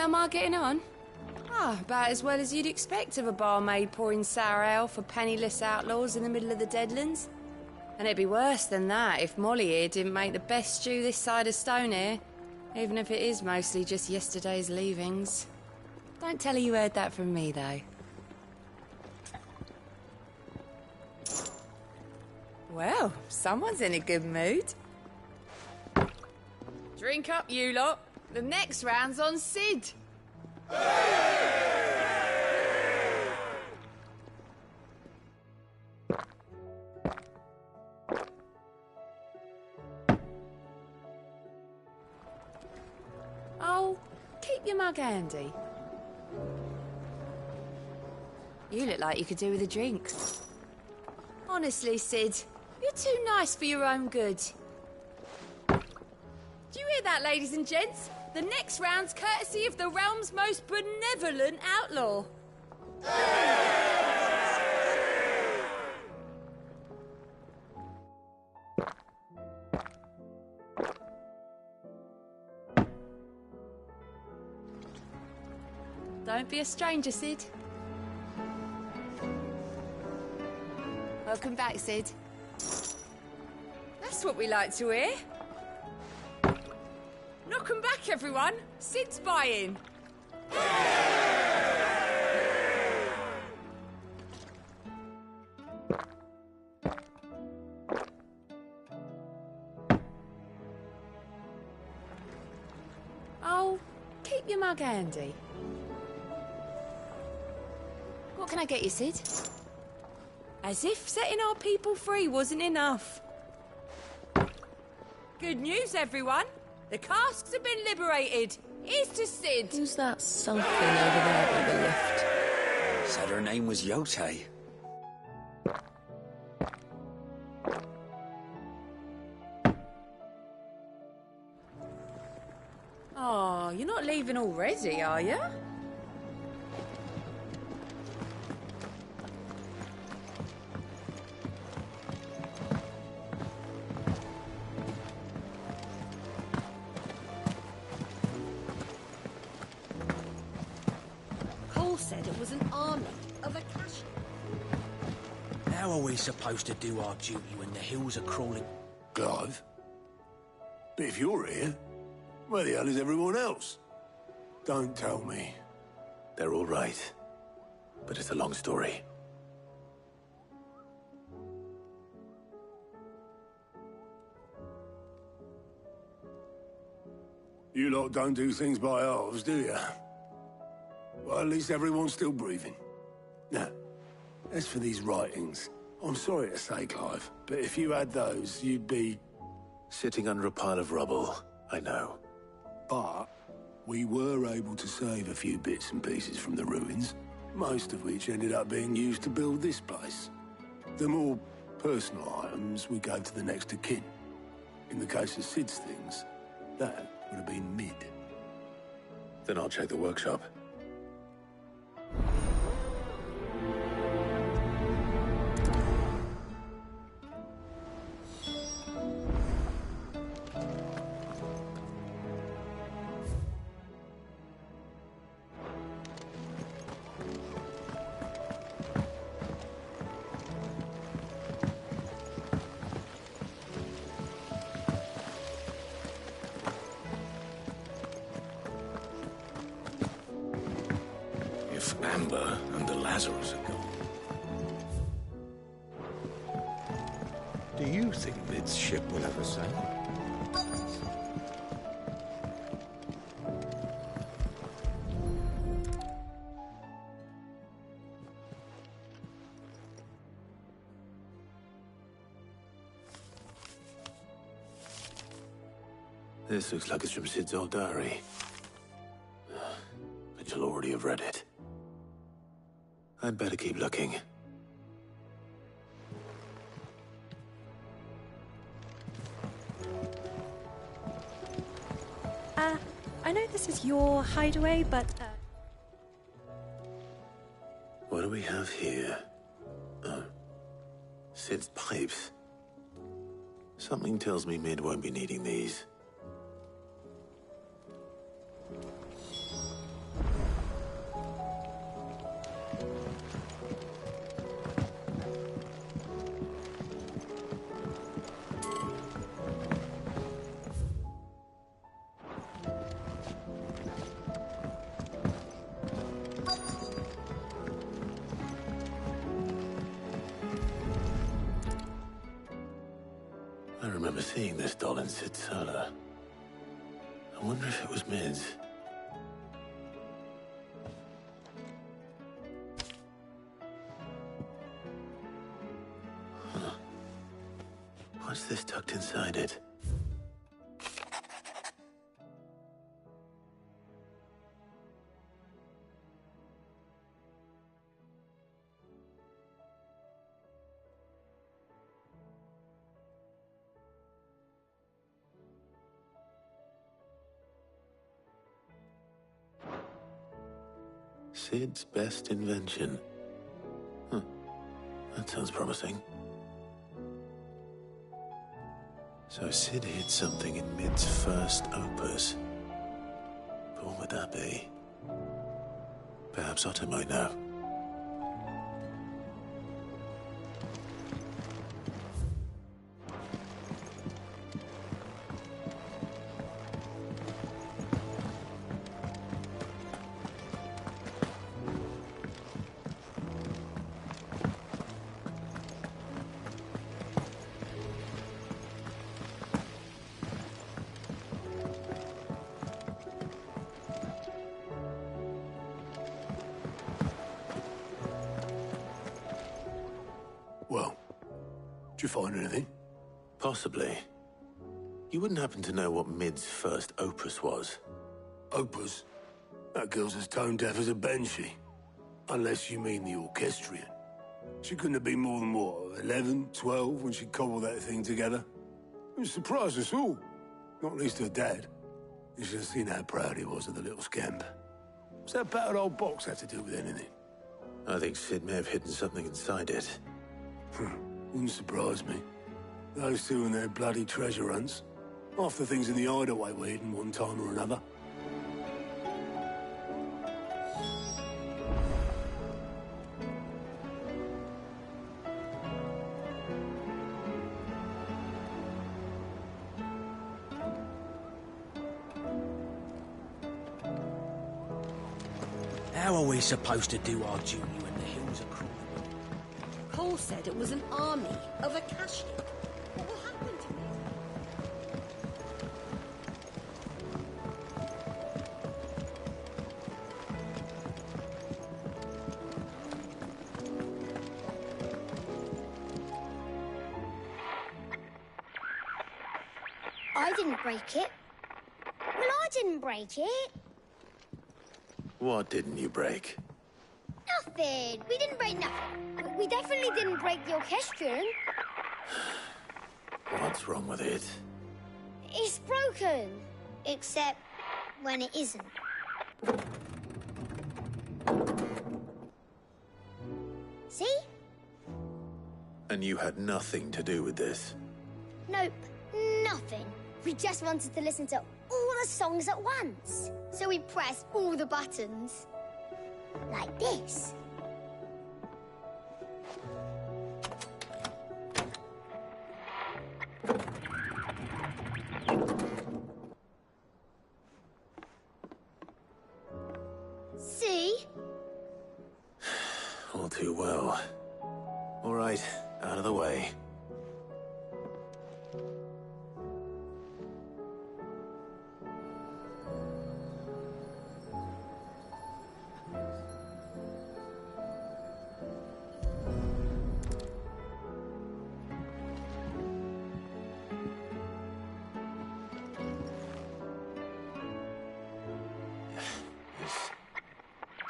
How am I getting on? Ah, about as well as you'd expect of a barmaid pouring sour ale for penniless outlaws in the middle of the Deadlands. And it'd be worse than that if Molly here didn't make the best stew this side of Stone here, even if it is mostly just yesterday's leavings. Don't tell her you heard that from me, though. Well, someone's in a good mood. Drink up, you lot. The next round's on Sid. Oh, keep your mug handy. You look like you could do with a drink. Honestly, Sid, you're too nice for your own good. Do you hear that, ladies and gents? The next round's courtesy of the realm's most benevolent outlaw. Don't be a stranger, Sid. Welcome back, Sid. That's what we like to hear. Knock 'em back, everyone. Sid's buying. Oh, keep your mug handy. What can I get you, Sid? As if setting our people free wasn't enough. Good news, everyone. The casks have been liberated. Here's to Sid. Who's that sulking over there by the lift? Said her name was Yote. Oh, you're not leaving already, are you? Said it was an army of a cash. How are we supposed to do our duty when the hills are crawling? Clive? But if you're here, where the hell is everyone else? Don't tell me. They're all right. But it's a long story. You lot don't do things by halves, do you? Well, at least everyone's still breathing. Now, as for these writings, I'm sorry to say, Clive, but if you had those, you'd be... Sitting under a pile of rubble, I know. But we were able to save a few bits and pieces from the ruins, most of which ended up being used to build this place. The more personal items we gave to the next of kin. In the case of Sid's things, that would have been mid. Then I'll check the workshop. Amber and the Lazarus are gone. Do you think Mid's ship will ever sail? This looks like it's from Sid's old diary. But you'll already have read it. I'd better keep looking. I know this is your hideaway, but, What do we have here? Oh. Sid's pipes. Something tells me Mid won't be needing these. remember seeing this doll in Sid's cellar. I wonder if it was Mid's. Huh. What's this tucked inside it? Sid's best invention. Huh. That sounds promising. So Sid hid something in Mid's first opus. But what would that be? Perhaps Otto might know. Well, did you find anything? Possibly. You wouldn't happen to know what Mid's first opus was? Opus? That girl's as tone deaf as a banshee. Unless you mean the orchestrion. She couldn't have been more than, what, 11, 12 when she cobbled that thing together? It surprised us all. Not least her dad. You should have seen how proud he was of the little scamp. What's that battered old box have to do with anything? I think Sid may have hidden something inside it. Wouldn't surprise me. Those two and their bloody treasure hunts. Half the things in the hideaway were hidden one time or another. How are we supposed to do our duty when the hills are crawling? Cole said it was an army of Akashi. What will happen to it? I didn't break it. Well, I didn't break it. What didn't you break? Nothing. We didn't break nothing. We definitely didn't break the orchestrion. What's wrong with it? It's broken. Except when it isn't. See? And you had nothing to do with this? Nope. Nothing. We just wanted to listen to all the songs at once. So we pressed all the buttons. Like this. See? All too well. All right, out of the way.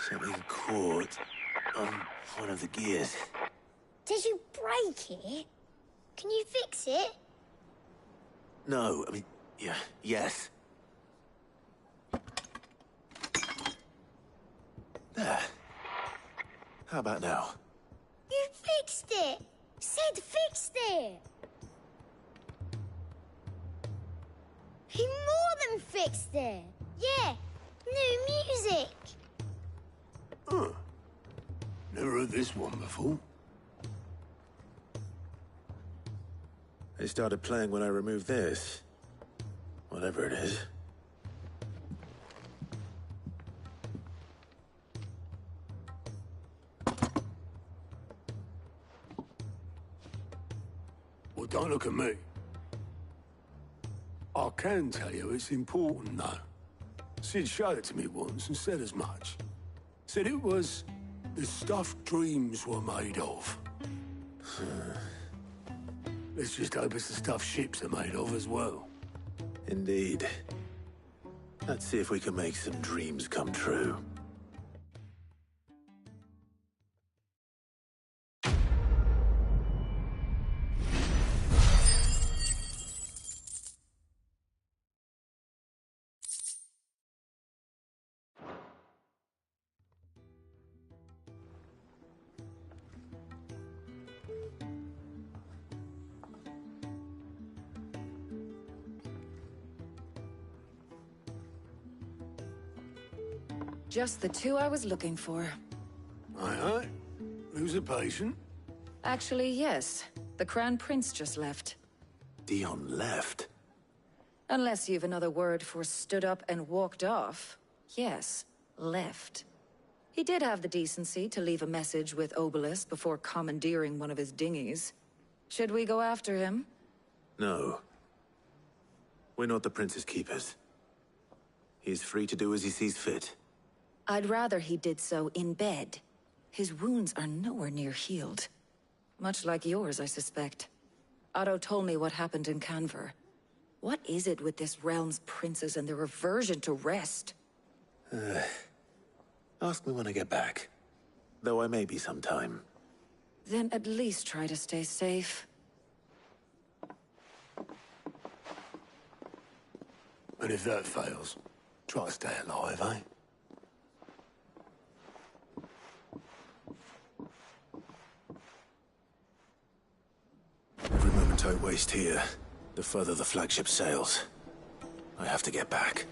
Something caught on one of the gears. Did you break it? Can you fix it? No, I mean, yeah, yes. There. How about now? You fixed it! Sid fixed it! He more than fixed it! Yeah, new music! Huh. Never heard this one before. They started playing when I removed this. Whatever it is. Well, don't look at me. can tell you it's important, though. Sid showed it to me once and said as much. Said it was the stuff dreams were made of. Let's just hope it's the stuff ships are made of as well. Indeed. Let's see if we can make some dreams come true. Just the two I was looking for. Aye. Who's a patient? Actually, yes. The Crown Prince just left. Dion left? Unless you've another word for stood up and walked off. Yes, left. He did have the decency to leave a message with Obelisk before commandeering one of his dinghies. Should we go after him? No. We're not the Prince's keepers. He's free to do as he sees fit. I'd rather he did so in bed. His wounds are nowhere near healed. Much like yours, I suspect. Otto told me what happened in Canver. What is it with this realm's princes and their aversion to rest? Ask me when I get back. Though I may be sometime. Then at least try to stay safe. And if that fails, try to stay alive, eh? Every moment I waste here, the further the flagship sails. I have to get back.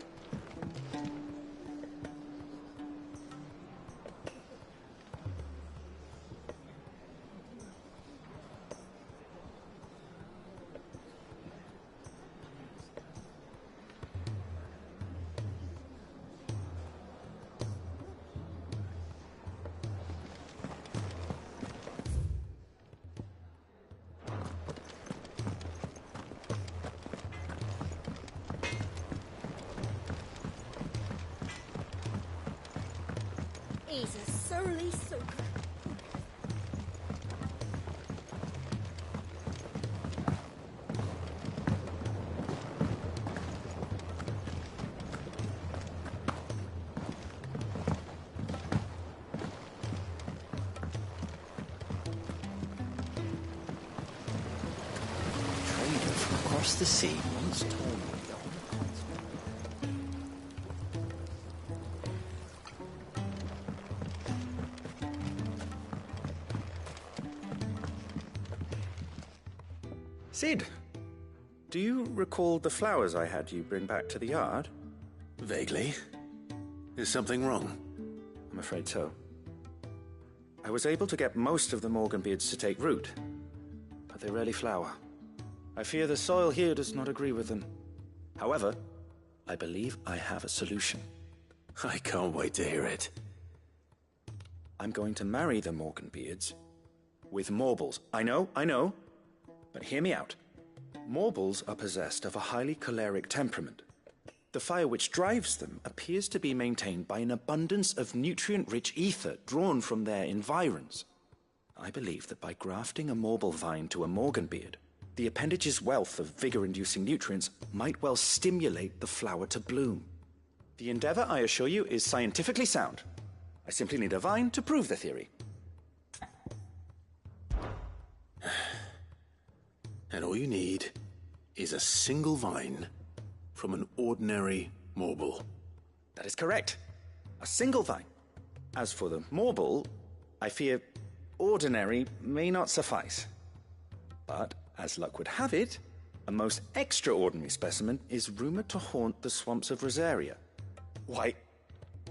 He's a surly soaker. Trader from across the sea once told me Sid, do you recall the flowers I had you bring back to the yard? Vaguely. Is something wrong? I'm afraid so. I was able to get most of the Morganbeards to take root, but they rarely flower. I fear the soil here does not agree with them. However, I believe I have a solution. I can't wait to hear it. I'm going to marry the Morganbeards with Morbles. I know. But hear me out. Morbles are possessed of a highly choleric temperament. The fire which drives them appears to be maintained by an abundance of nutrient-rich ether drawn from their environs. I believe that by grafting a Morble vine to a Morganbeard, the appendage's wealth of vigor-inducing nutrients might well stimulate the flower to bloom. The endeavor, I assure you, is scientifically sound. I simply need a vine to prove the theory. And all you need is a single vine from an ordinary Morble. That is correct. A single vine. As for the Morble, I fear ordinary may not suffice. But, as luck would have it, a most extraordinary specimen is rumored to haunt the swamps of Rosaria. Why,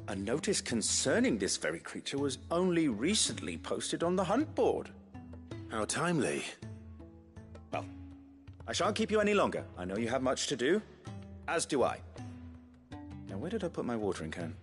a notice concerning this very creature was only recently posted on the hunt board. How timely. Well, I shan't keep you any longer. I know you have much to do, as do I. Now, where did I put my watering can?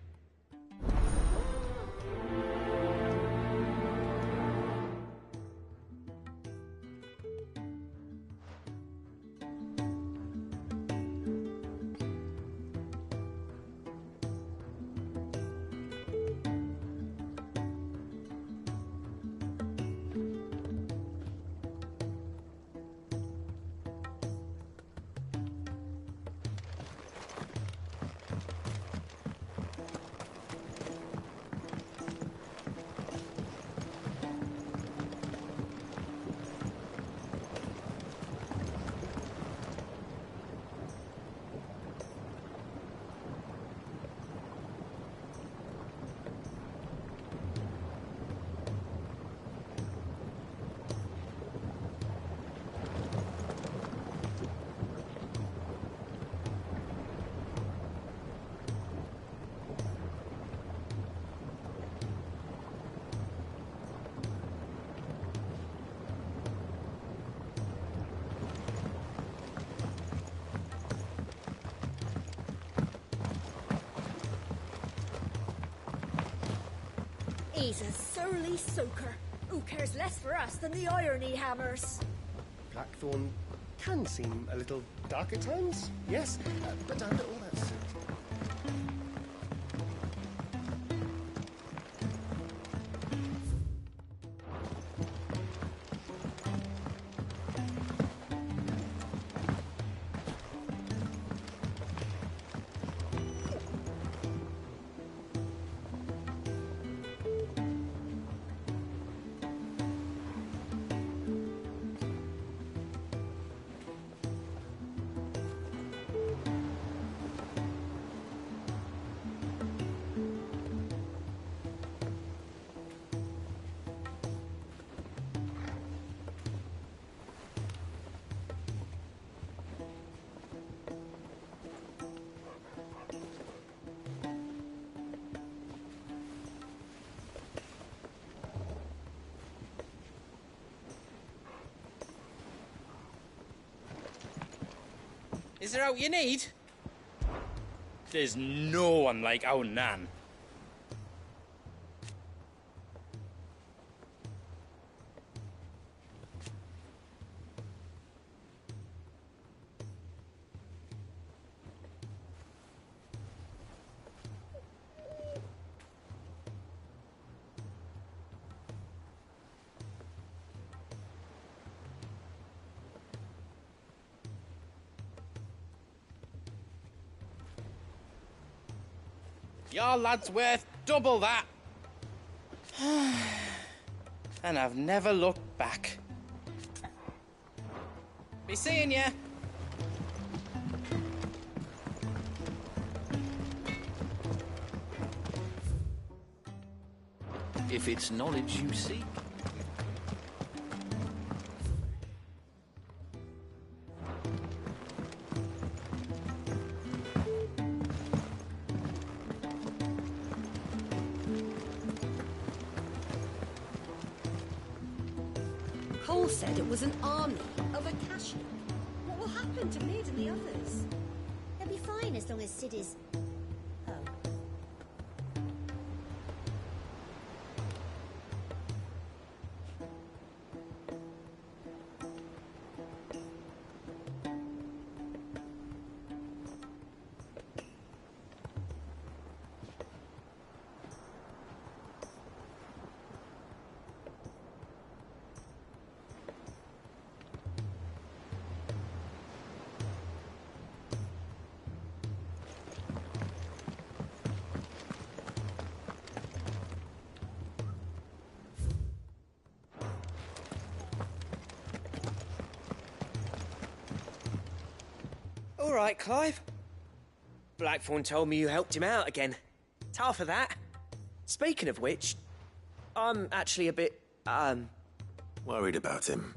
He's a surly soaker. Who cares less for us than the iron he hammers? Blackthorn can seem a little dark at times, yes, but under all that said... Is there out you need? There's no one like our Nan. Your lad's worth double that. And I've never looked back. Be seeing ya. If it's knowledge you seek. Cole said it was an army of Akashi. What will happen to Mid and the others? They'll be fine as long as Sid is... Oh. All right, Clive. Blackthorn told me you helped him out again. Tough for that. Speaking of which, I'm actually a bit, Worried about him.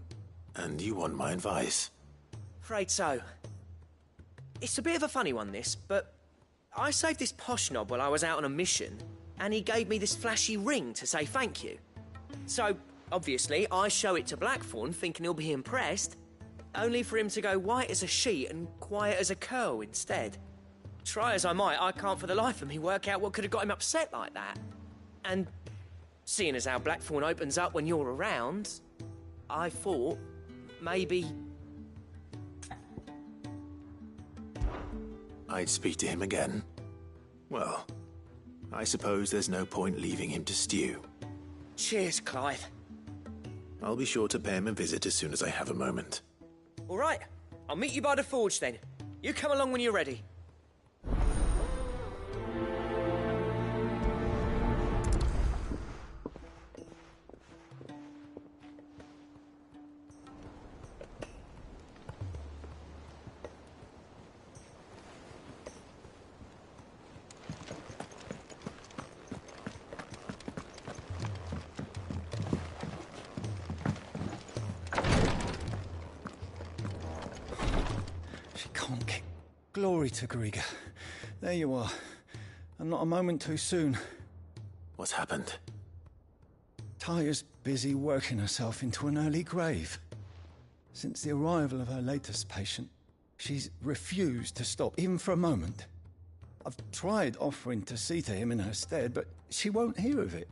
And you want my advice? afraid so. It's a bit of a funny one, this, but I saved this posh knob while I was out on a mission, and he gave me this flashy ring to say thank you. So, obviously, I show it to Blackthorn, thinking he'll be impressed, only for him to go white as a sheet and quiet as a curl instead. Try as I might, I can't for the life of me work out what could have got him upset like that. And seeing as how Blackthorn opens up when you're around, I thought maybe... I'd speak to him again. Well, I suppose there's no point leaving him to stew. Cheers, Clive. I'll be sure to pay him a visit as soon as I have a moment. All right, I'll meet you by the forge then. You come along when you're ready. Glory to Griga. There you are. And not a moment too soon. What's happened? Taya's busy working herself into an early grave. Since the arrival of her latest patient, she's refused to stop, even for a moment. I've tried offering to see to him in her stead, but she won't hear of it.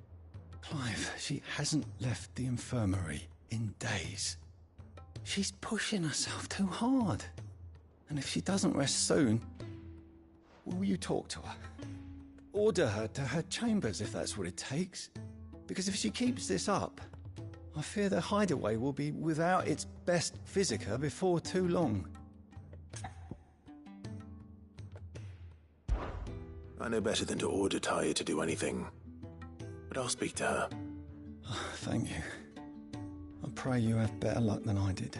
Clive, she hasn't left the infirmary in days. She's pushing herself too hard. And if she doesn't rest soon, will you talk to her? Order her to her chambers if that's what it takes. Because if she keeps this up, I fear the hideaway will be without its best physica before too long. I know better than to order Taya to do anything, but I'll speak to her. Oh, thank you. I pray you have better luck than I did.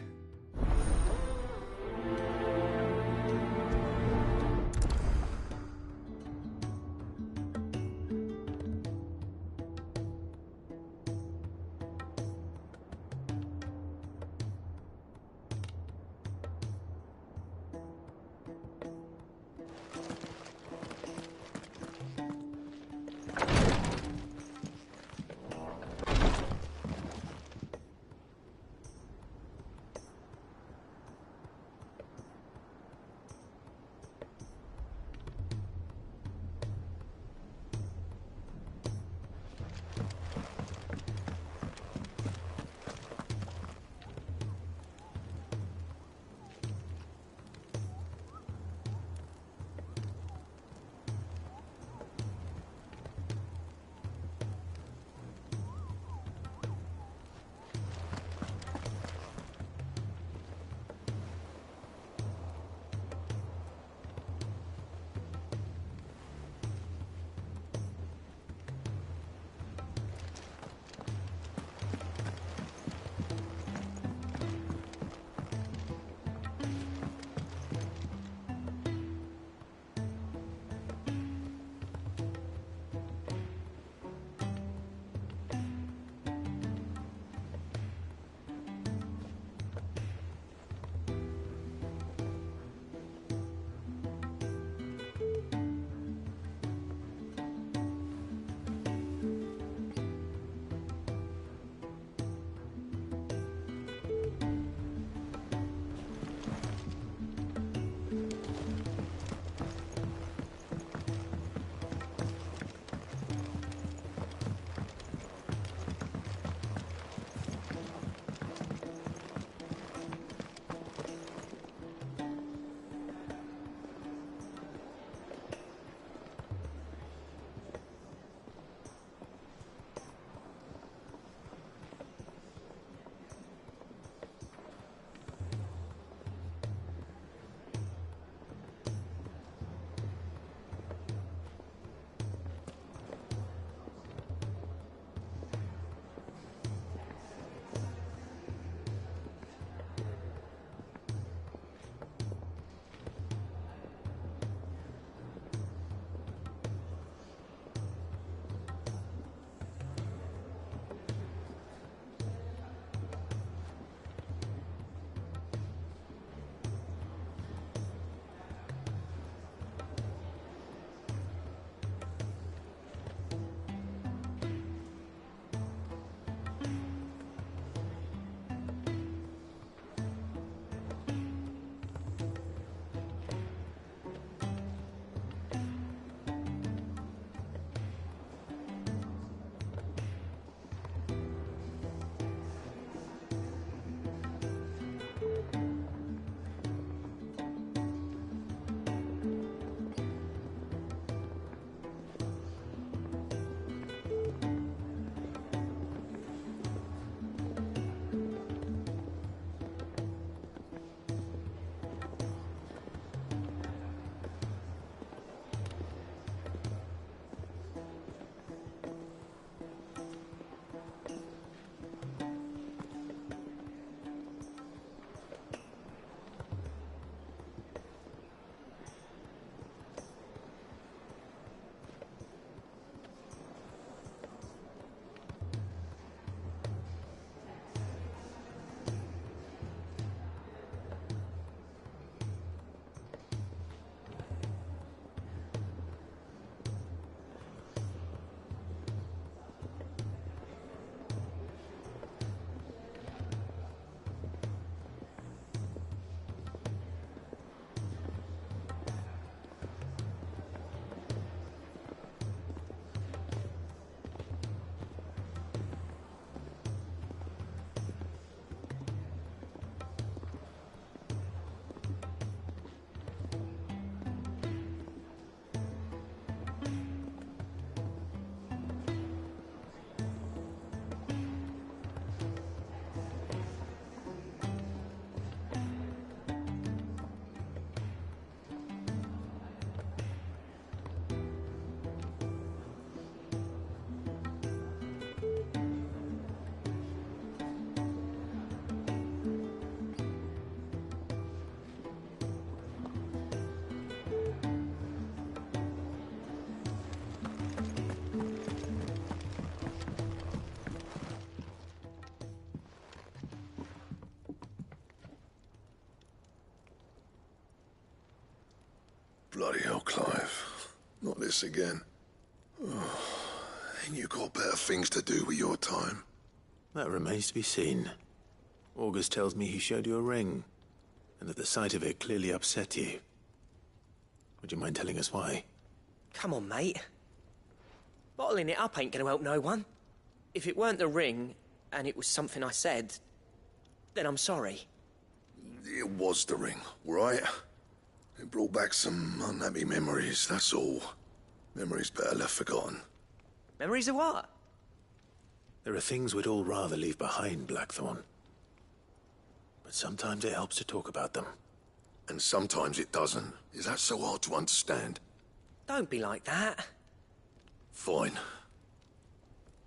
Bloody hell, Clive. Not this again. Oh, ain't you got better things to do with your time? That remains to be seen. August tells me he showed you a ring, and that the sight of it clearly upset you. Would you mind telling us why? Come on, mate. Bottling it up ain't gonna help no one. If it weren't the ring, and it was something I said, then I'm sorry. It was the ring, right? It brought back some unhappy memories, that's all. Memories better left forgotten. Memories of what? There are things we'd all rather leave behind, Blackthorn. But sometimes it helps to talk about them. And sometimes it doesn't. Is that so hard to understand? Don't be like that. Fine.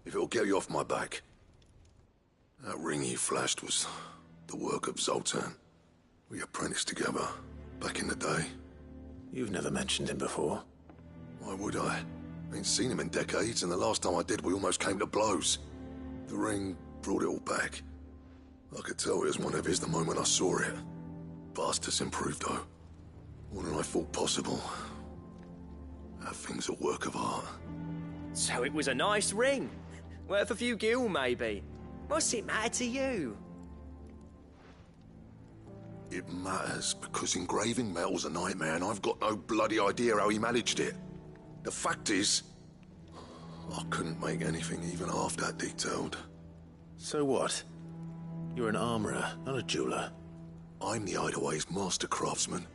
If it'll get you off my back. That ring you flashed was the work of Zoltan. We apprenticed together, back in the day. You've never mentioned him before. Why would I? Ain't seen him in decades, and the last time I did, we almost came to blows. The ring brought it all back. I could tell it was one of his the moment I saw it. Bastard's improved, though. More than I thought possible. That thing's a work of art. So it was a nice ring. Worth a few gil, maybe. What's it matter to you? It matters because engraving metal's a nightmare and I've got no bloody idea how he managed it. The fact is, I couldn't make anything even half that detailed. So what? You're an armorer, not a jeweler. I'm the Hideaway's master craftsman.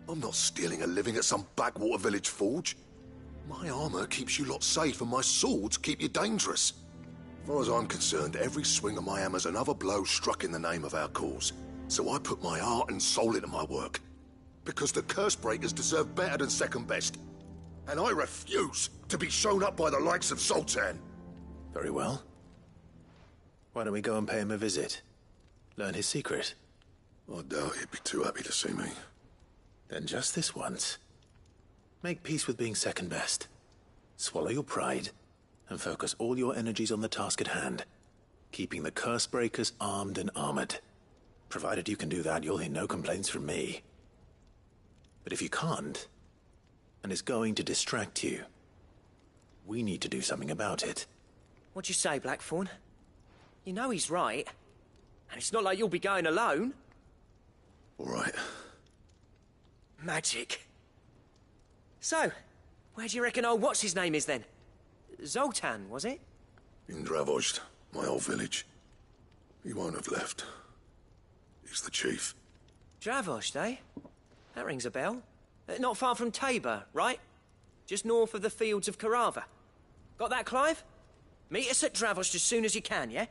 I'm not stealing a living at some backwater village forge. My armor keeps you lot safe and my swords keep you dangerous. As far as I'm concerned, every swing of my hammer's another blow struck in the name of our cause. So I put my heart and soul into my work. Because the curse breakers deserve better than second best. And I refuse to be shown up by the likes of Zoltan. Very well. Why don't we go and pay him a visit? Learn his secret. I doubt he'd be too happy to see me. Then just this once. Make peace with being second best. Swallow your pride, and focus all your energies on the task at hand. Keeping the curse breakers armed and armored. Provided you can do that, you'll hear no complaints from me. But if you can't, and it's going to distract you, we need to do something about it. What'd you say, Blackthorn? You know he's right. And it's not like you'll be going alone. All right. Magic. So, where do you reckon old what's-his-name is then? Zoltan, was it? In Dravozd, my old village. He won't have left. He's the chief. Dravozd, eh? That rings a bell. Not far from Tabor, right? Just north of the fields of Carava. Got that, Clive? Meet us at Dravozd as soon as you can, yeah?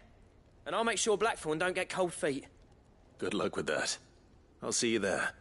And I'll make sure Blackthorn don't get cold feet. Good luck with that. I'll see you there.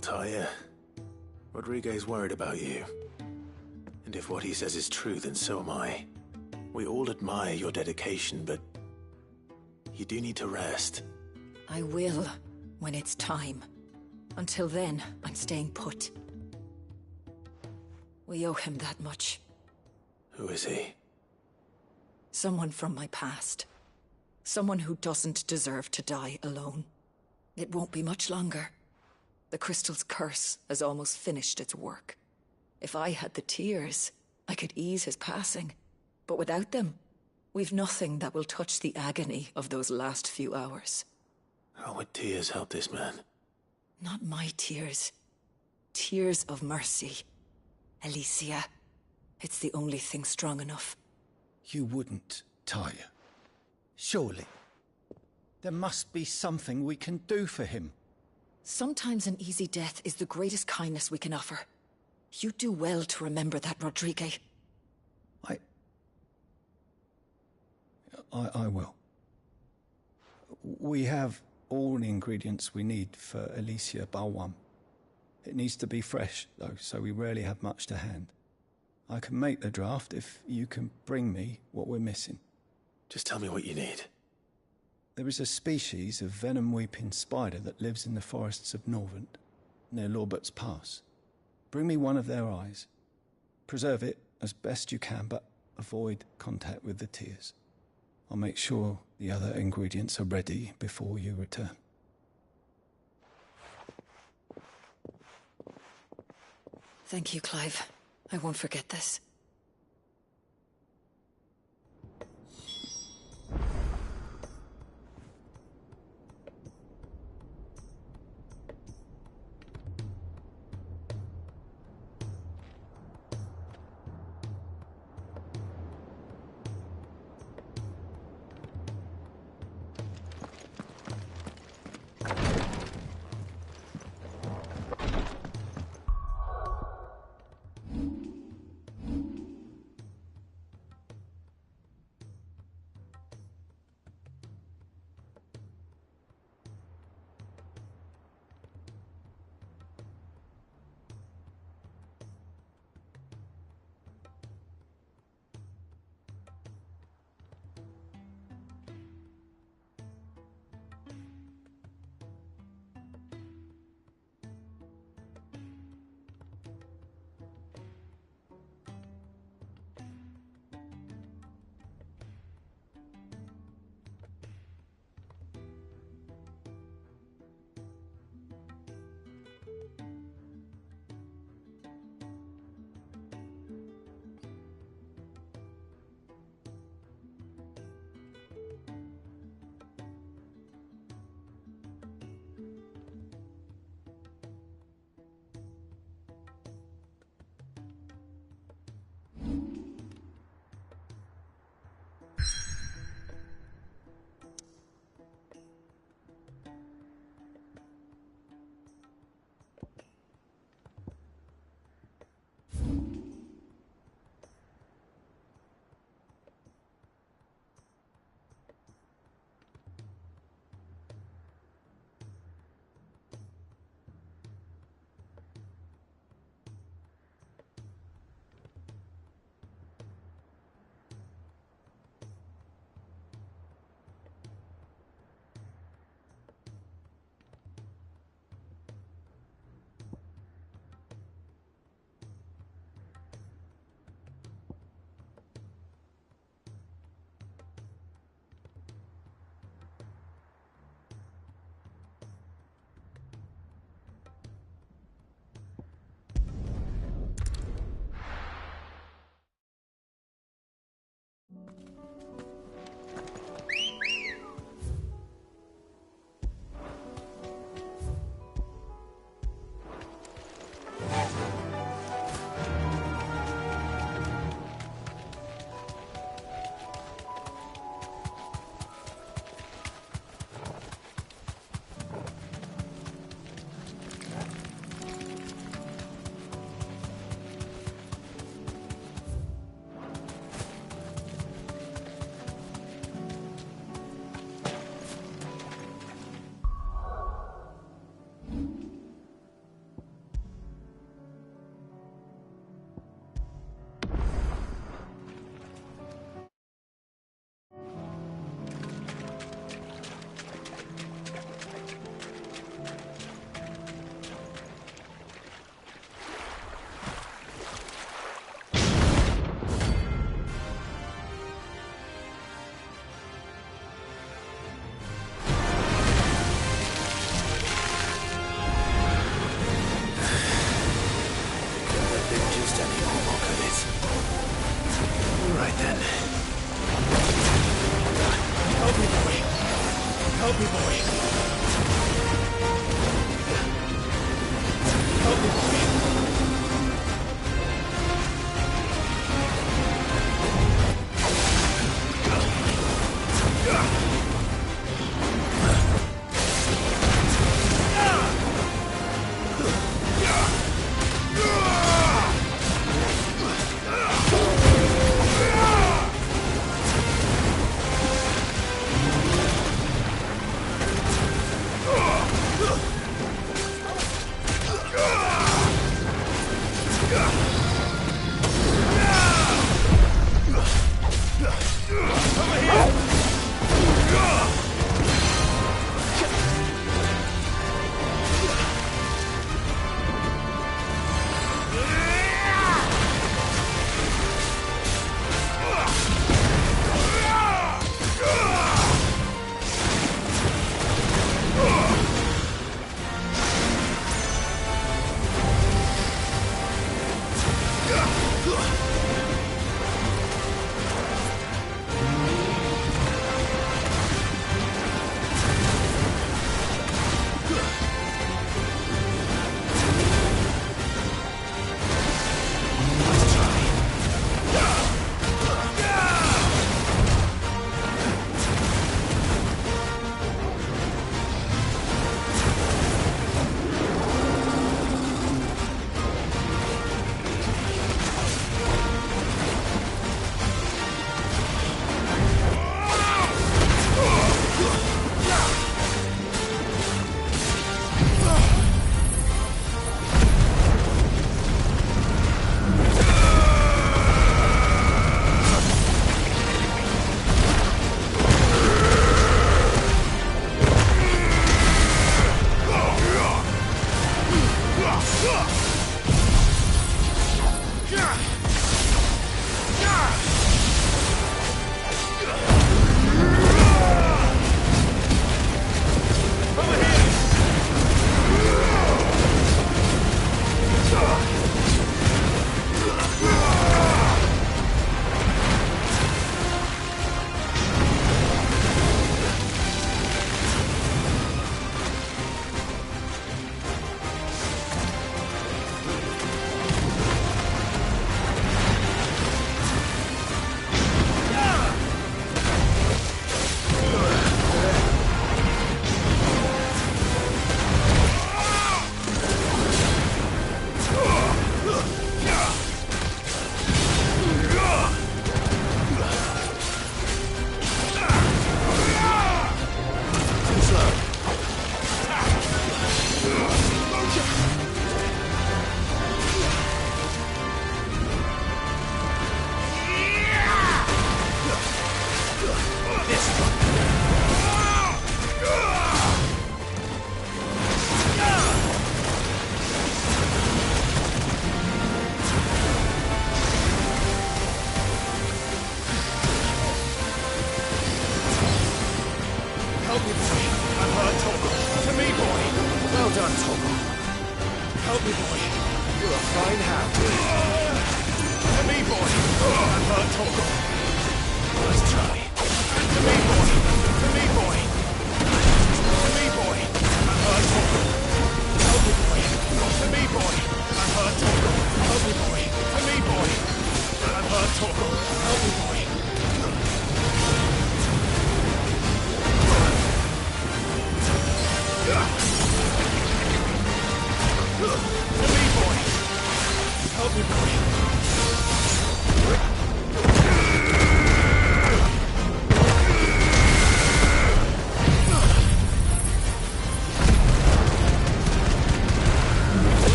Tyre, Rodriguez worried about you. And if what he says is true, then so am I. We all admire your dedication, but you do need to rest. I will, when it's time. Until then, I'm staying put. We owe him that much. Who is he? Someone from my past. Someone who doesn't deserve to die alone. It won't be much longer. The crystal's curse has almost finished its work. If I had the tears, I could ease his passing. But without them, We've nothing that will touch the agony of those last few hours. How would tears help this man? Not my tears. Tears of mercy. Alicia, it's the only thing strong enough. You wouldn't, Taya. Surely. There must be something we can do for him. Sometimes an easy death is the greatest kindness we can offer. You do well to remember that, Rodrigue. I will. We have all the ingredients we need for Alicia Balwam. It needs to be fresh, though, so we rarely have much to hand. I can make the draft if you can bring me what we're missing. Just tell me what you need. There is a species of venom-weeping spider that lives in the forests of Norvent, near Lorbert's Pass. Bring me one of their eyes. Preserve it as best you can, but avoid contact with the tears. I'll make sure the other ingredients are ready before you return. Thank you, Clive. I won't forget this.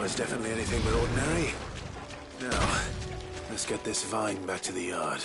was definitely anything but ordinary. Now, let's get this vine back to the yard.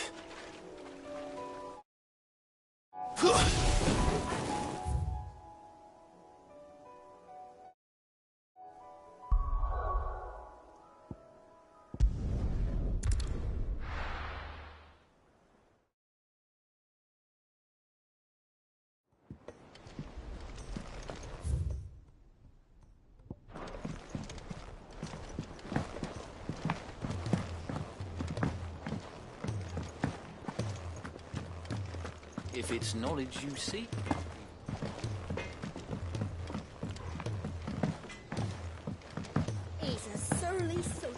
If it's knowledge you seek. He's a surly soaker.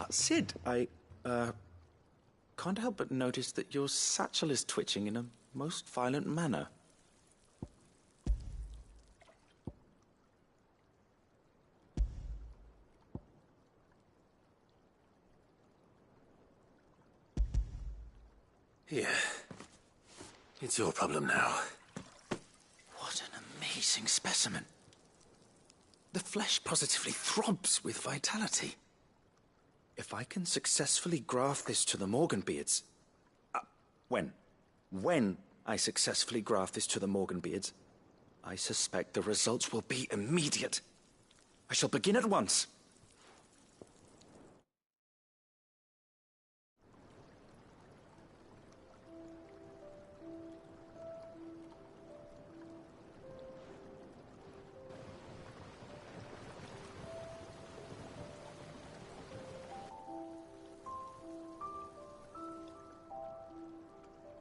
Sid, I can't help but notice that your satchel is twitching in a most violent manner. Here. It's your problem now. What an amazing specimen. The flesh positively throbs with vitality. If I can successfully graft this to the Morganbeards... When I successfully graft this to the Morganbeards, I suspect the results will be immediate. I shall begin at once.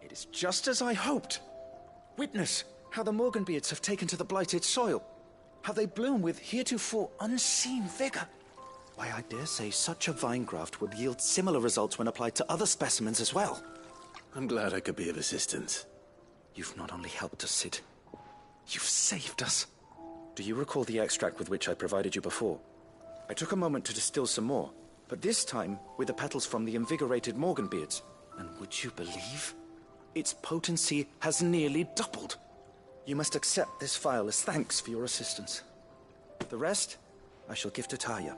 It is just as I hoped. Witness how the Morganbeards have taken to the blighted soil. How they bloom with heretofore unseen vigor. Why, I dare say such a vine graft would yield similar results when applied to other specimens as well. I'm glad I could be of assistance. You've not only helped us, Sid. You've saved us. Do you recall the extract with which I provided you before? I took a moment to distill some more, but this time with the petals from the invigorated Morganbeards. And would you believe? Its potency has nearly doubled. You must accept this vial as thanks for your assistance. The rest, I shall give to Taya.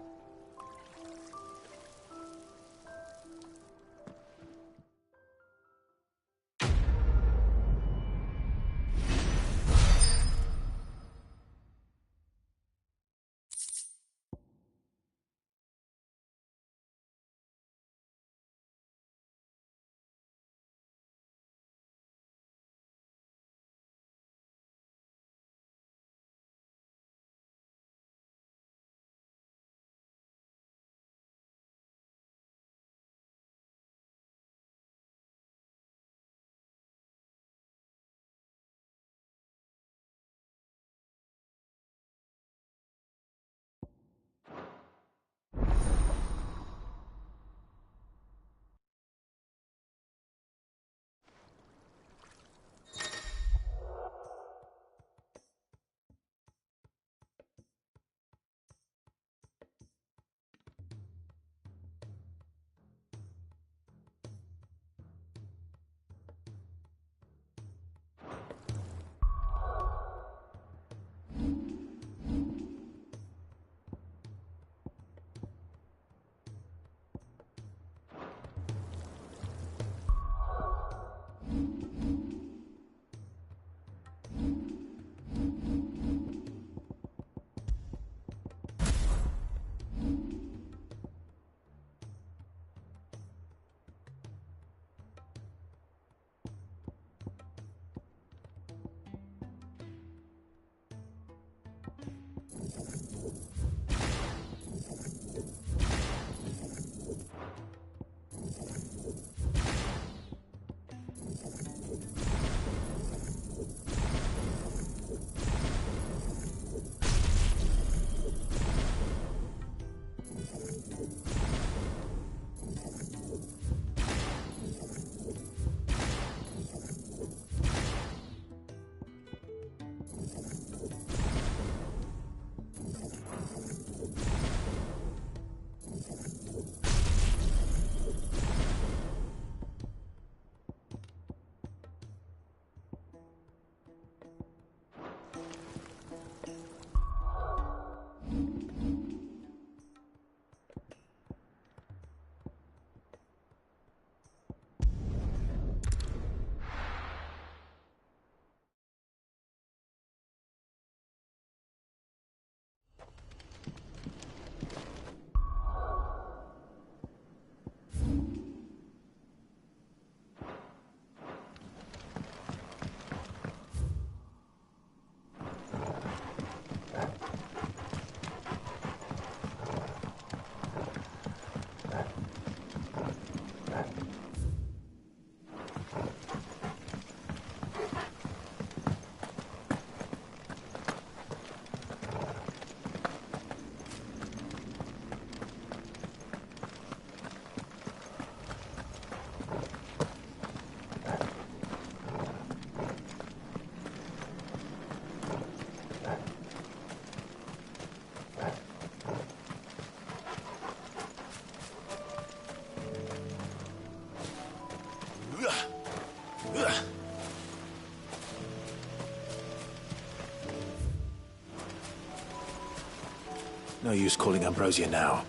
No use calling Ambrosia now.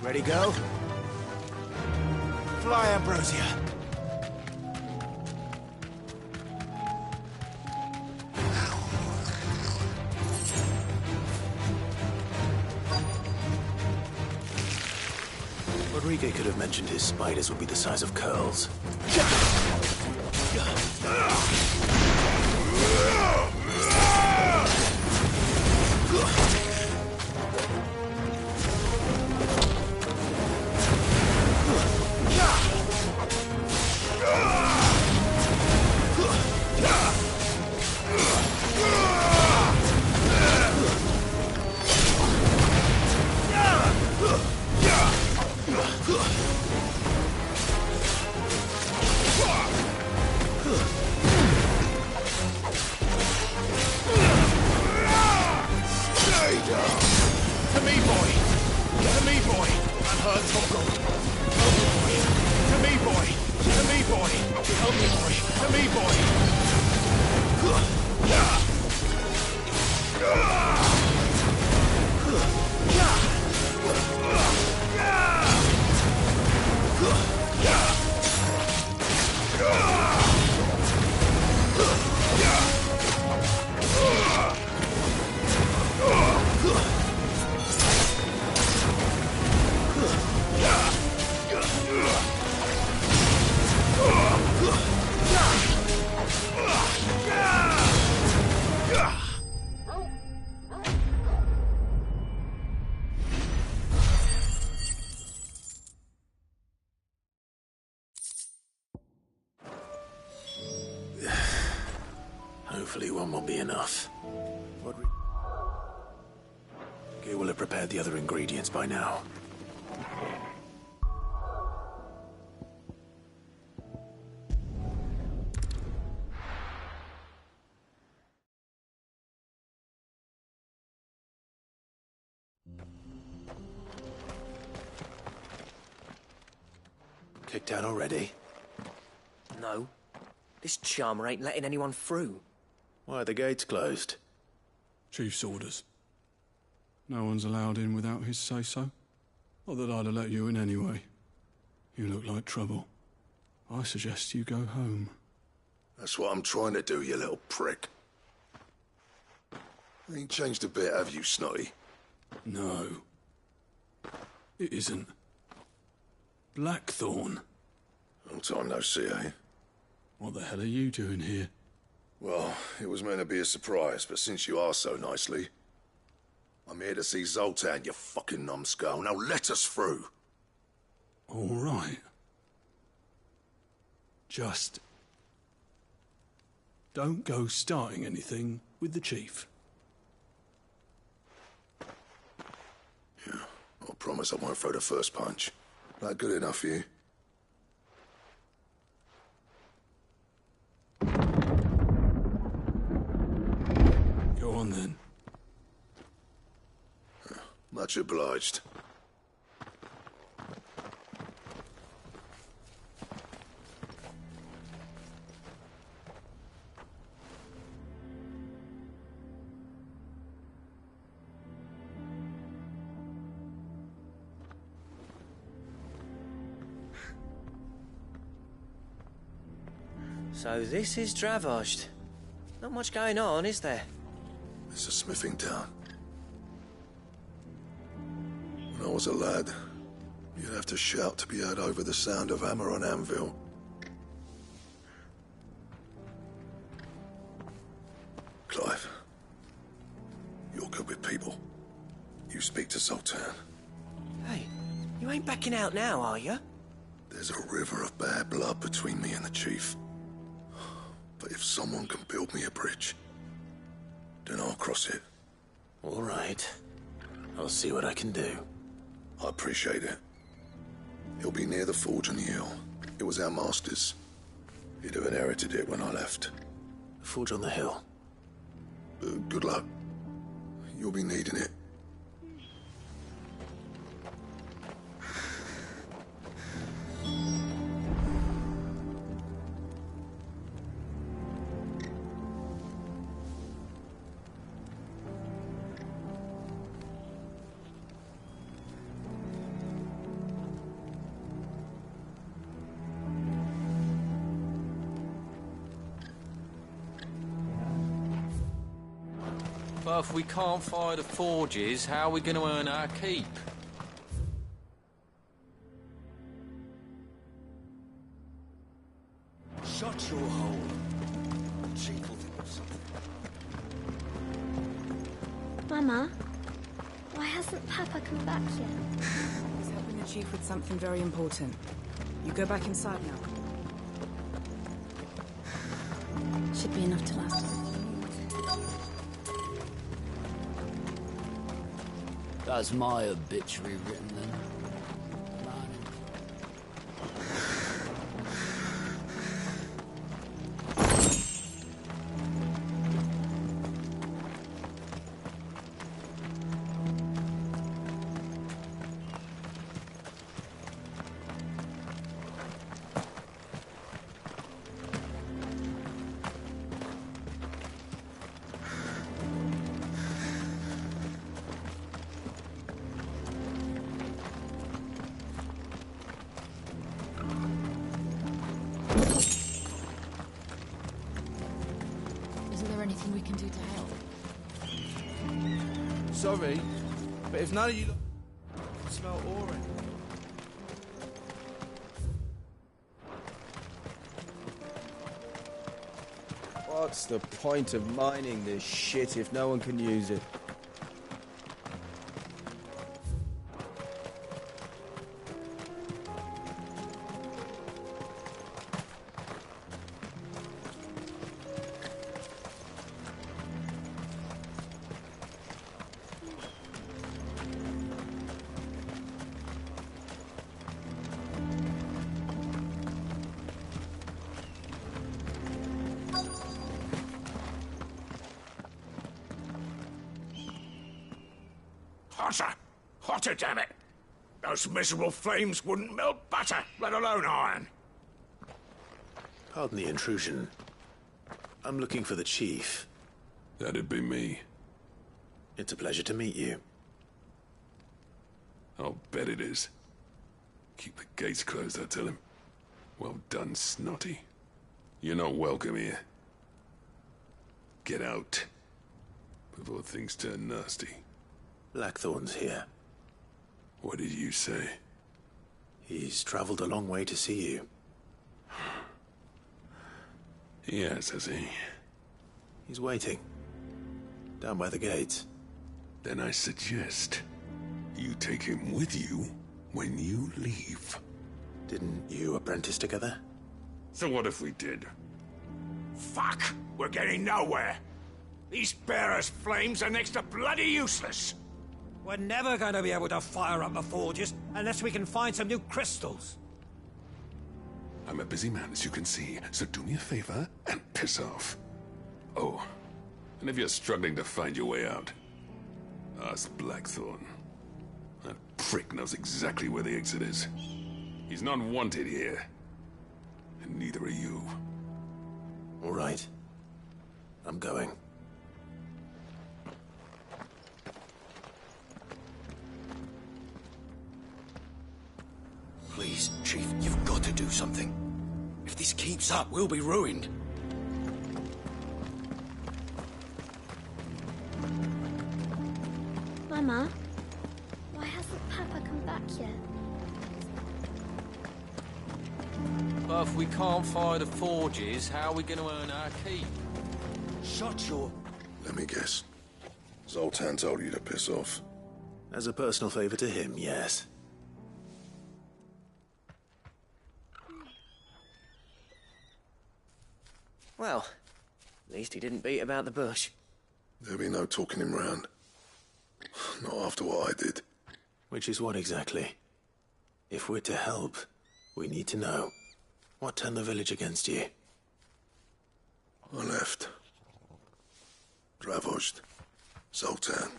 Ready, go? Fly, Ambrosia! Rodrigo could have mentioned his spiders would be the size of curls. Hopefully one will be enough. Gil will have prepared the other ingredients by now. Kicked out already? No. This charmer ain't letting anyone through. Why are the gates closed? Chief's orders. No one's allowed in without his say-so. Not that I'd have let you in anyway. You look like trouble. I suggest you go home. That's what I'm trying to do, you little prick. Ain't changed a bit, have you, Snotty? No. It isn't. Blackthorn. Long time no see, eh? What the hell are you doing here? Well, it was meant to be a surprise, but since you asked so nicely, I'm here to see Zoltan, you fucking numbskull. Now let us through. All right. Just don't go starting anything with the chief. Yeah, I promise I won't throw the first punch. That good enough for you? Go on then. Much obliged. So this is Dravosht. Not much going on, is there? It's a smithing town. When I was a lad, you'd have to shout to be heard over the sound of hammer on anvil. Clive, you're good with people. You speak to Zoltan. Hey, you ain't backing out now, are you? There's a river of bad blood between me and the chief. But if someone can build me a bridge, then I'll cross it. All right. I'll see what I can do. I appreciate it. He'll be near the forge on the hill. It was our master's. He'd have inherited it when I left. The forge on the hill? Good luck. You'll be needing it. But if we can't fire the forges, how are we going to earn our keep? Shut your hole. Chief will think of something. Mama, why hasn't Papa come back yet? He's helping the Chief with something very important. You go back inside now. Should be enough to last. That's my obituary written then. Anything we can do to help? Sorry, but if none of you can smell orange. What's the point of mining this shit if no one can use it? Hotter! Hotter, damn it! Those miserable flames wouldn't melt butter, let alone iron. Pardon the intrusion. I'm looking for the Chief. That'd be me. It's a pleasure to meet you. I'll bet it is. Keep the gates closed, I tell him. Well done, Snotty. You're not welcome here. Get out. Before things turn nasty. Blackthorn's here. What did you say? He's traveled a long way to see you. Yes, has he? He's waiting. Down by the gates. Then I suggest you take him with you when you leave. Didn't you apprentice together? So what if we did? Fuck! We're getting nowhere. These bearers' flames are next to bloody useless. We're never going to be able to fire up the forges unless we can find some new crystals. I'm a busy man, as you can see, so do me a favor and piss off. Oh, and if you're struggling to find your way out, ask Blackthorn. That prick knows exactly where the exit is. He's not wanted here. And neither are you. All right. I'm going. Please, Chief, you've got to do something. If this keeps up, we'll be ruined. Mama, why hasn't Papa come back yet? But if we can't fire the forges, how are we going to earn our keep? Shut your... Let me guess. Zoltan told you to piss off. As a personal favor to him, yes. Well, at least he didn't beat about the bush. There'll be no talking him round. Not after what I did. Which is what exactly? If we're to help, we need to know. What turned the village against you? I left. Dravozd. Zoltan.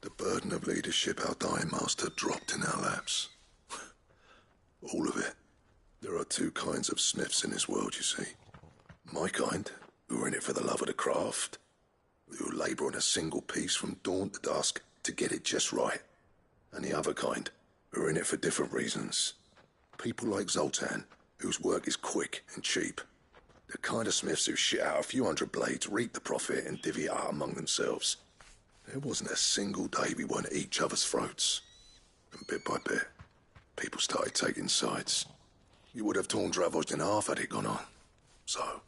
The burden of leadership our dying master dropped in our laps. All of it. There are two kinds of smiths in this world, you see. My kind, who are in it for the love of the craft, who labour on a single piece from dawn to dusk to get it just right. And the other kind, who are in it for different reasons. People like Zoltan, whose work is quick and cheap. The kind of smiths who shit out a few hundred blades, reap the profit, and divvy it out among themselves. There wasn't a single day we weren't at each other's throats. And bit by bit, people started taking sides. You would have torn Dravos in half had it gone on. So,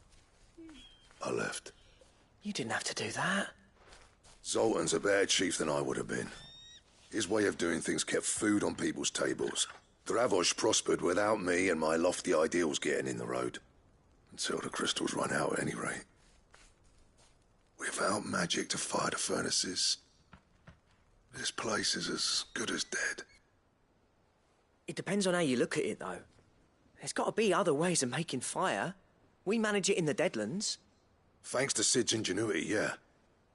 I left. You didn't have to do that. Zoltan's a better chief than I would have been. His way of doing things kept food on people's tables. Dravos prospered without me and my lofty ideals getting in the road. Until the crystals run out at any rate. Without magic to fire the furnaces, this place is as good as dead. It depends on how you look at it, though. There's got to be other ways of making fire. We manage it in the Deadlands. Thanks to Sid's ingenuity, yeah.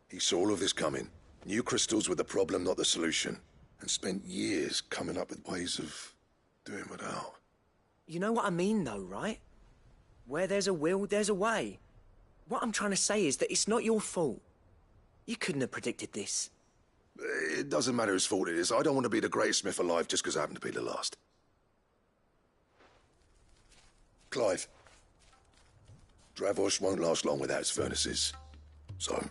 He saw all of this coming. Knew crystals were the problem, not the solution. And spent years coming up with ways of doing without. You know what I mean, though, right? Where there's a will, there's a way. What I'm trying to say is that it's not your fault. You couldn't have predicted this. It doesn't matter whose fault it is. I don't want to be the greatest smith alive just because I happen to be the last. Clive. Dravos won't last long without its furnaces. So,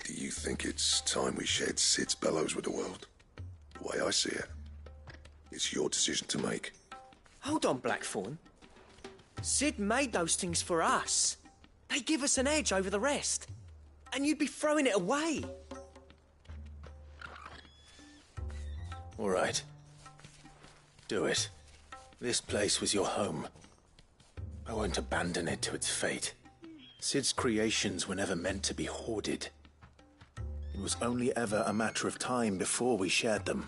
do you think it's time we shared Sid's bellows with the world? The way I see it, it's your decision to make. Hold on, Blackthorn. Sid made those things for us. They give us an edge over the rest. And you'd be throwing it away. All right. Do it. This place was your home. I won't abandon it to its fate. Sid's creations were never meant to be hoarded. It was only ever a matter of time before we shared them.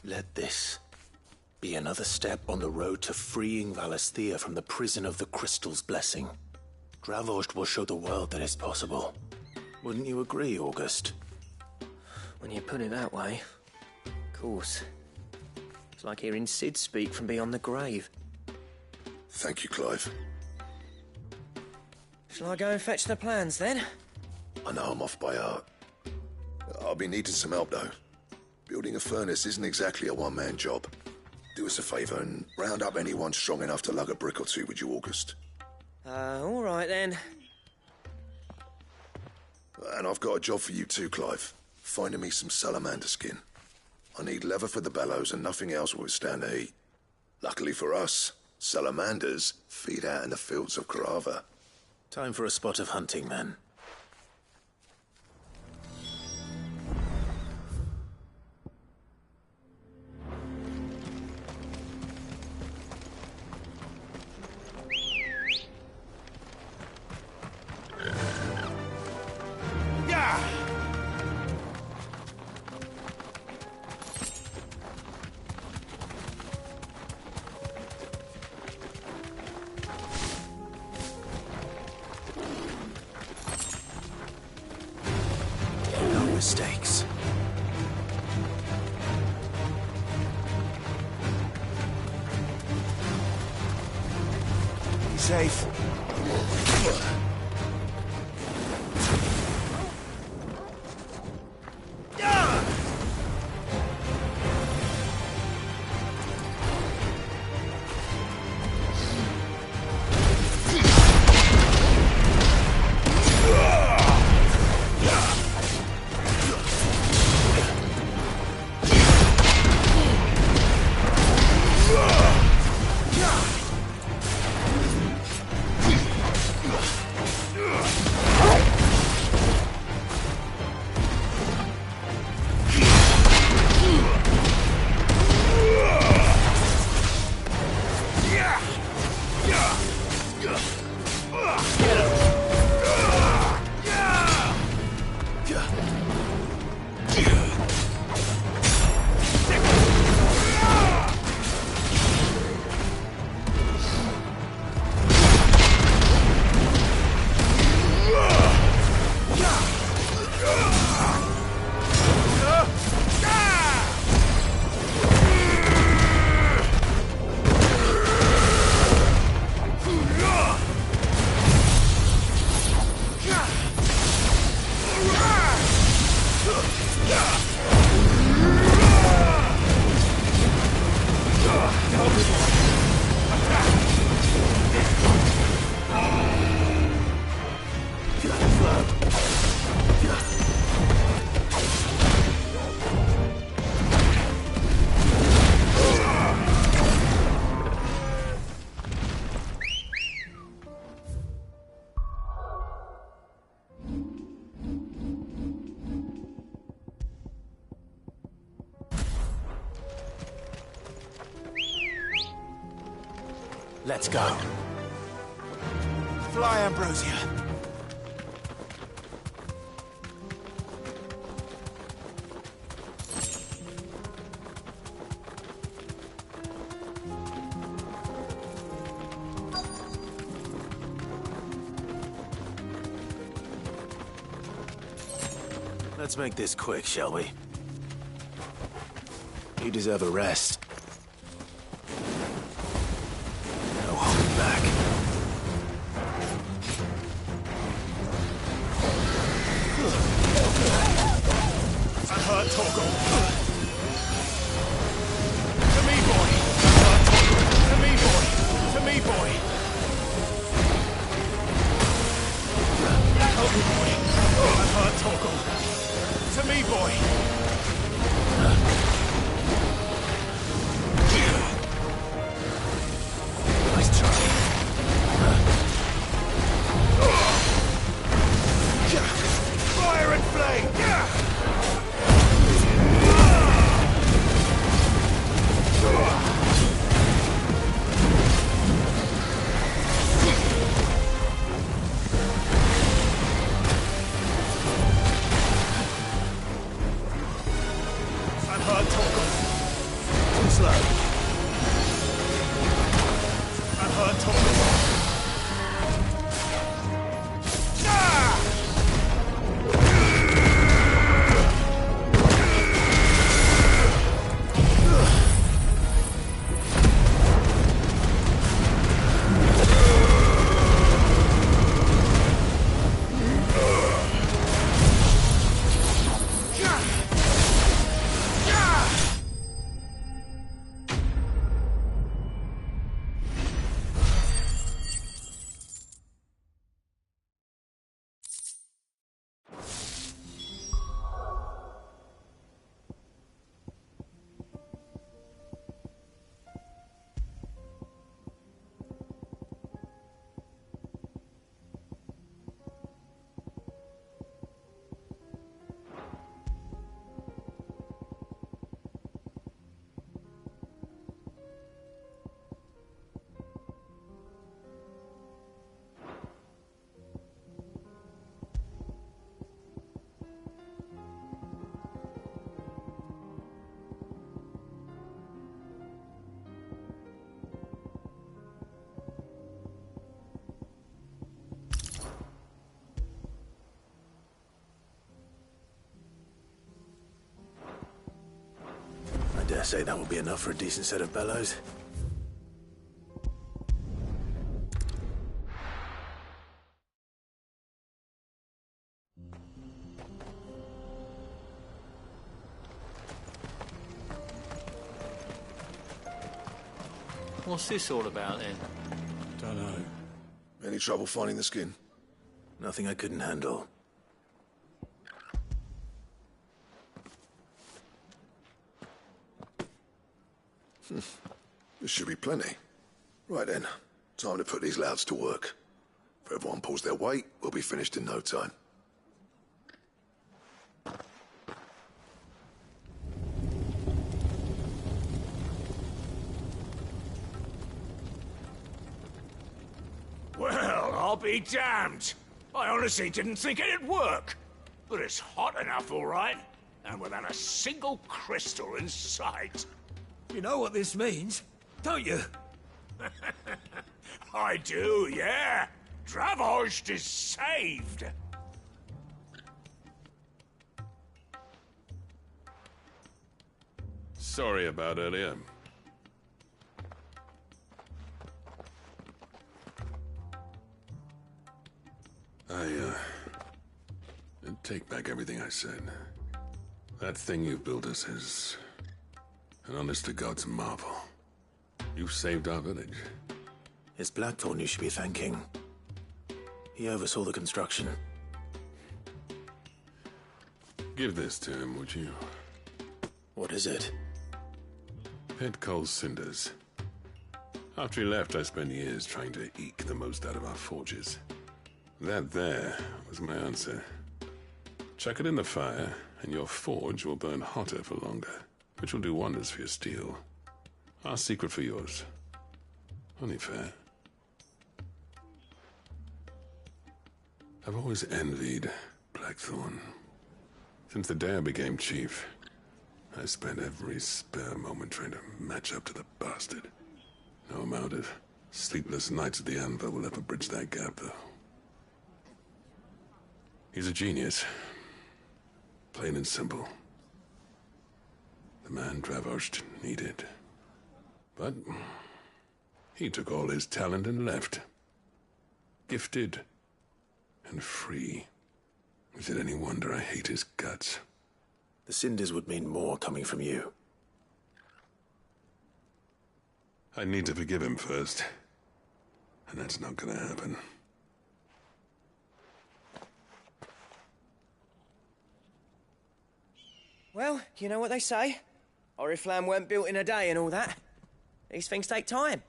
Let this be another step on the road to freeing Valisthea from the prison of the Crystal's blessing. Dravos will show the world that it's possible. Wouldn't you agree, August? When you put it that way, of course. It's like hearing Sid speak from beyond the grave. Thank you, Clive. Shall I go and fetch the plans, then? I know I'm off by heart. I'll be needing some help, though. Building a furnace isn't exactly a one-man job. Do us a favour and round up anyone strong enough to lug a brick or two, would you, August? All right, then. And I've got a job for you too, Clive. Finding me some salamander skin. I need leather for the bellows and nothing else will withstand the heat. Luckily for us, salamanders feed out in the fields of Carava. Time for a spot of hunting, then. Mistakes. Be safe. Let's go. Fly, Ambrosia. Let's make this quick, shall we? You deserve a rest. No holding back. I heard Torgal. To me, boy. I heard Torgal. To me, boy. To me, boy. Help me, boy. I heard Torgal. To me, boy. Nice try. Fire and flame! I dare say that will be enough for a decent set of bellows. What's this all about, then? Dunno. Any trouble finding the skin? Nothing I couldn't handle. This should be plenty. Right then, time to put these louds to work. If everyone pulls their weight, we'll be finished in no time. Well, I'll be damned. I honestly didn't think it'd work. But it's hot enough, all right. And without a single crystal in sight. You know what this means, don't you? I do, yeah. Dravost is saved. Sorry about earlier. I take back everything I said. That thing you built us is an honest-to-God's marvel. You saved our village. It's Blackthorn you should be thanking. He oversaw the construction. Give this to him, would you? What is it? Pet Cole's cinders. After he left, I spent years trying to eke the most out of our forges. That there was my answer. Chuck it in the fire, and your forge will burn hotter for longer, which will do wonders for your steel. Our secret for yours. Only fair. I've always envied Blackthorn. Since the day I became chief, I spent every spare moment trying to match up to the bastard. No amount of sleepless nights at the Anvil will ever bridge that gap, though. He's a genius. Plain and simple. The man Dravosht needed. But he took all his talent and left. Gifted and free. Is it any wonder I hate his guts? The cinders would mean more coming from you. I need to forgive him first. And that's not gonna happen. Well, you know what they say. Oriflamme weren't built in a day and all that. These things take time.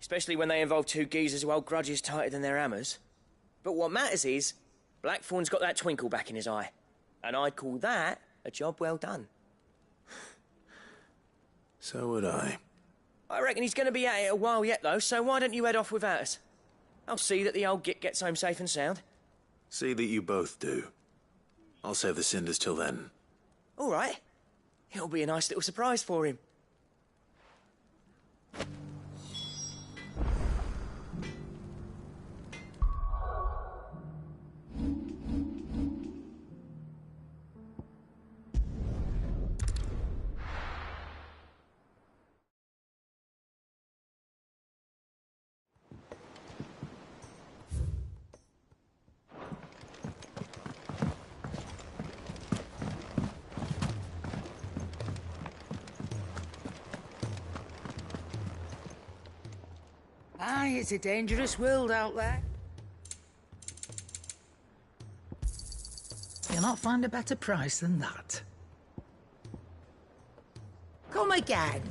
Especially when they involve two geezers who hold grudges tighter than their hammers. But what matters is, Blackthorn's got that twinkle back in his eye. And I'd call that a job well done. So would I. I reckon he's going to be at it a while yet, though, so why don't you head off without us? I'll see that the old git gets home safe and sound. See that you both do. I'll save the cinders till then. All right. It'll be a nice little surprise for him. Aye, it's a dangerous world out there. You'll not find a better price than that. Come again.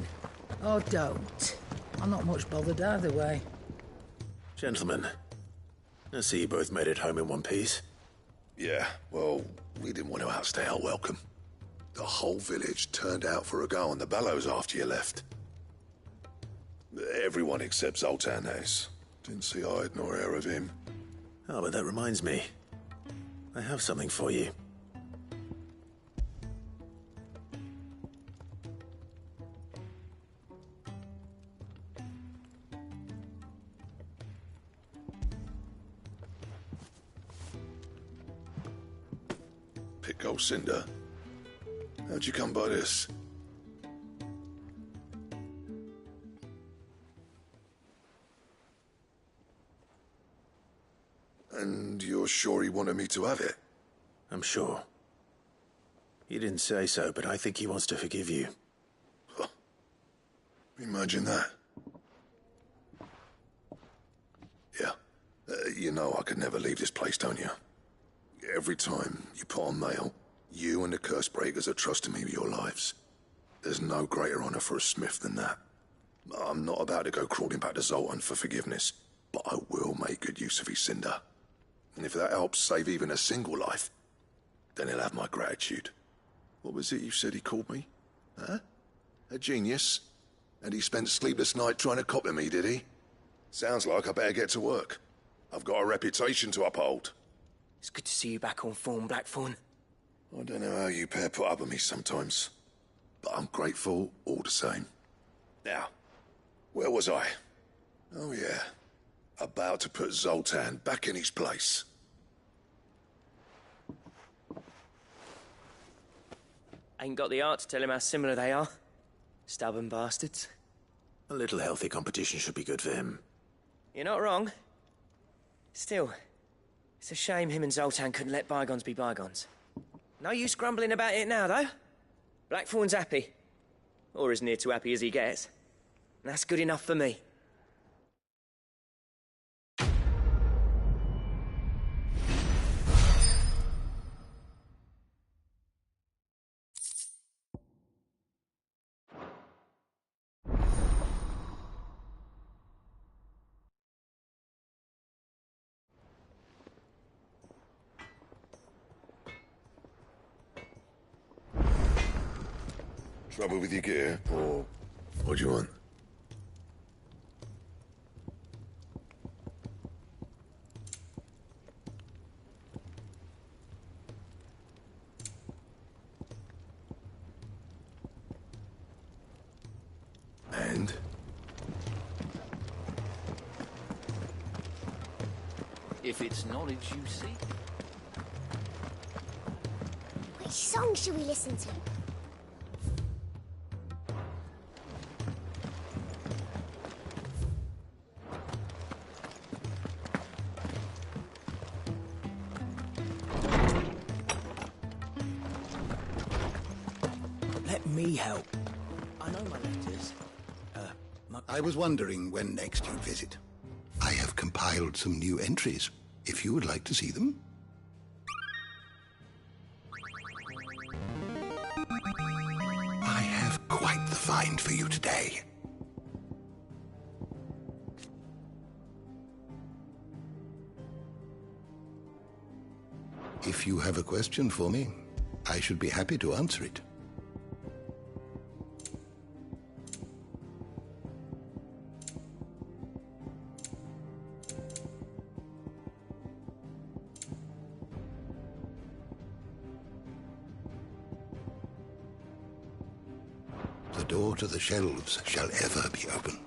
Or don't. I'm not much bothered either way. Gentlemen, I see you both made it home in one piece. Yeah, well, we didn't want to outstay our welcome. The whole village turned out for a go on the bellows after you left. Everyone except Zoltan has. Didn't see hide nor hair of him. Oh, but that reminds me. I have something for you. Pico Cinder. How'd you come by this? And you're sure he wanted me to have it? I'm sure. He didn't say so, but I think he wants to forgive you. Huh. Imagine that. Yeah. You know I could never leave this place, don't you? Every time you put on mail, you and the Cursebreakers are trusting me with your lives. There's no greater honor for a smith than that. I'm not about to go crawling back to Zoltan for forgiveness, but I will make good use of his cinder. And if that helps save even a single life, then he'll have my gratitude. What was it you said he called me? Huh? A genius? And he spent sleepless night trying to copy me, did he? Sounds like I better get to work. I've got a reputation to uphold. It's good to see you back on form, Blackthorn. I don't know how you pair put up with me sometimes, but I'm grateful all the same. Now, where was I? Oh yeah, about to put Zoltan back in his place. Ain't got the art to tell him how similar they are. Stubborn bastards. A little healthy competition should be good for him. You're not wrong. Still, it's a shame him and Zoltan couldn't let bygones be bygones. No use grumbling about it now, though. Blackthorn's happy. Or as near to happy as he gets. And that's good enough for me. Trouble with your gear, or what do you want? if it's knowledge you seek. Which song should we listen to? Let me help. I know my letters. I was wondering when next you'd visit. I have compiled some new entries, if you would like to see them. I have quite the find for you today. If you have a question for me, I should be happy to answer it. The door to the shelves shall ever be open.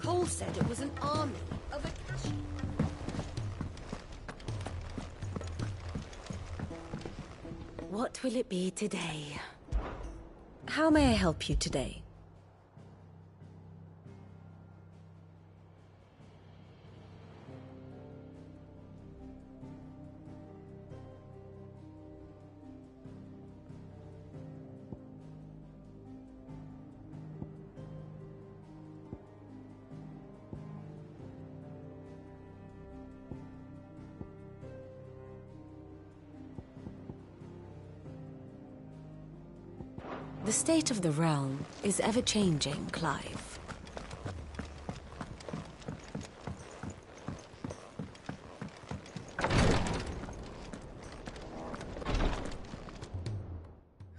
Cole said it was an army of Akashi. What will it be today? How may I help you today? The state of the realm is ever-changing, Clive.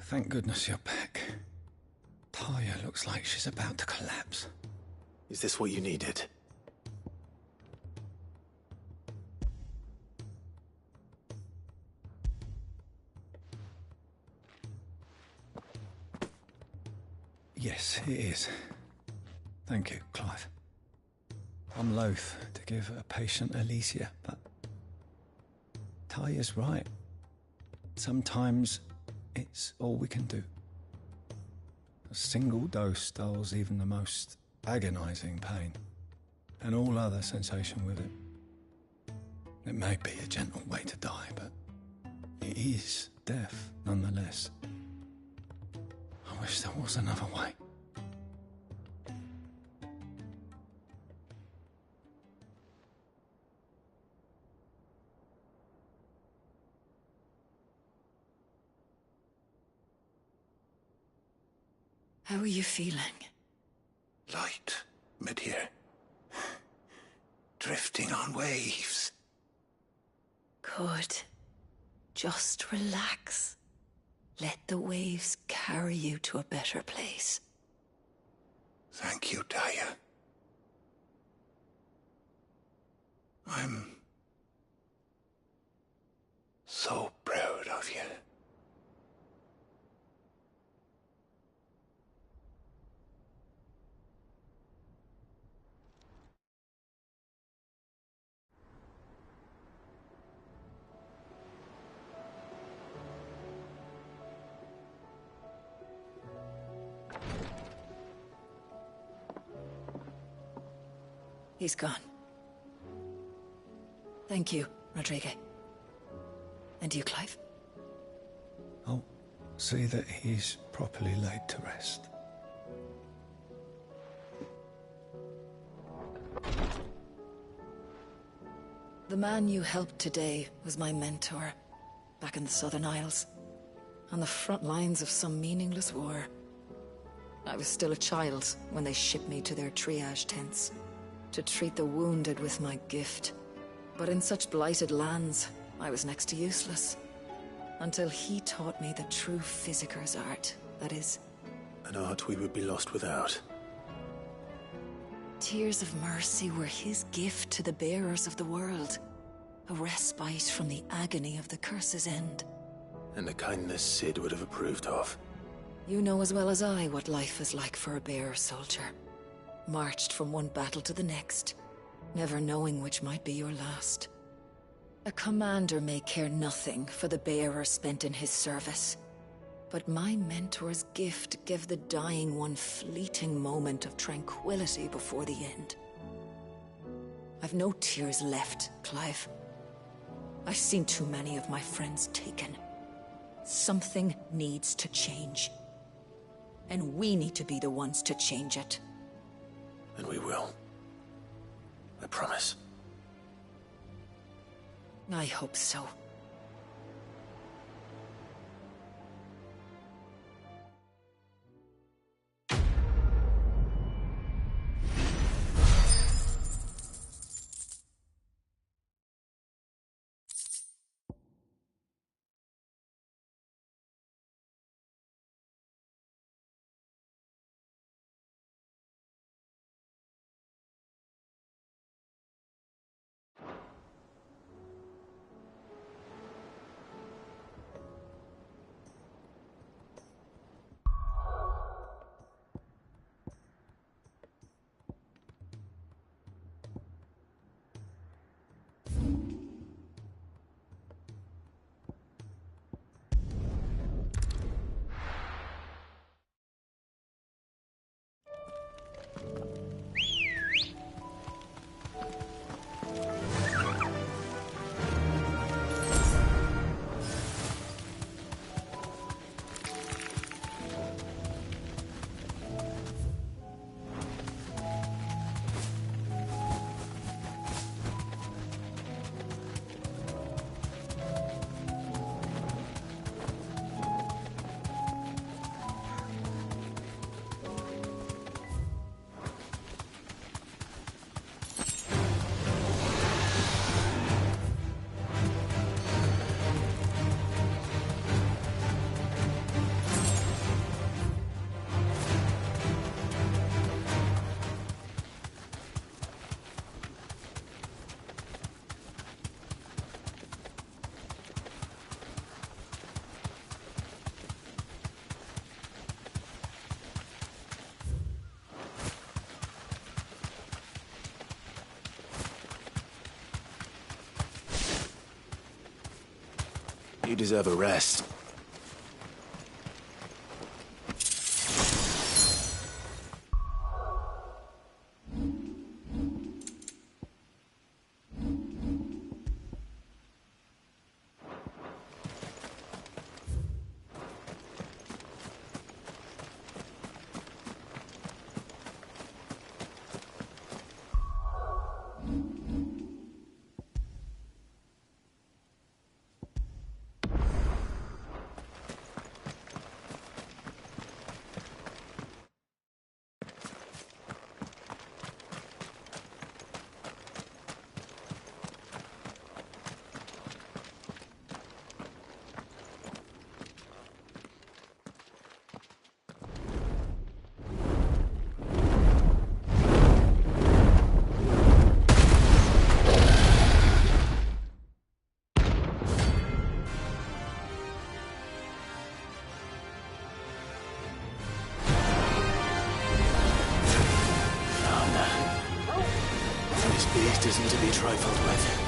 Thank goodness you're back. Talia looks like she's about to collapse. Is this what you needed? Yes, it is. Thank you, Clive. I'm loath to give a patient Alicia, but Talia's right. Sometimes it's all we can do. A single dose dulls even the most agonizing pain, and all other sensation with it. It may be a gentle way to die, but it is death nonetheless. I wish there was another way. How are you feeling? Light, Medir. Drifting on waves. Good. Just relax. Let the waves carry you to a better place. Thank you, Talia. I'm so proud of you. He's gone. Thank you, Rodrigo. And you, Clive? I'll see that he's properly laid to rest. The man you helped today was my mentor, back in the Southern Isles, on the front lines of some meaningless war. I was still a child when they shipped me to their triage tents, to treat the wounded with my gift. But in such blighted lands, I was next to useless. Until he taught me the true physicker's art, that is, an art we would be lost without. Tears of mercy were his gift to the bearers of the world. A respite from the agony of the curse's end. And a kindness Sid would have approved of. You know as well as I what life is like for a bearer soldier. Marched from one battle to the next, never knowing which might be your last. A commander may care nothing for the bearer spent in his service. But my mentor's gift gave the dying one fleeting moment of tranquility before the end. I've no tears left, Clive. I've seen too many of my friends taken. Something needs to change. And we need to be the ones to change it. And we will. I promise. I hope so. You deserve a rest. Isn't to be trifled with.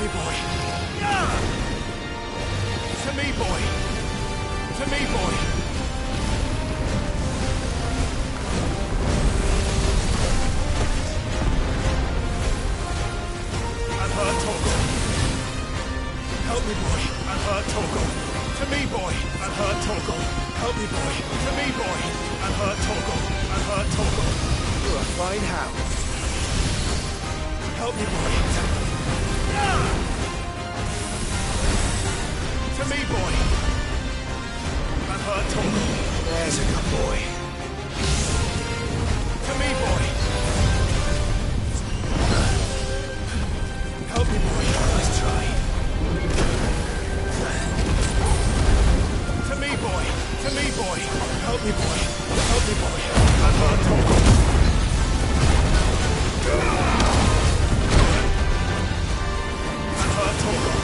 me, boy. To me, boy. To me, boy. I've heard Torgal. Help me, boy. I've heard Torgal. To me, boy. I've heard Torgal. Help me, boy. To me, boy. I've heard Torgal. I've heard Torgal. You're a fine hound. Help me, boy. To me, boy. I've heard Torgal. There's a good boy. To me, boy. Help me, boy. Let's try. To me, boy. To me, boy. Help me, boy. Help me, boy. I've heard Torgal. I've heard Torgal.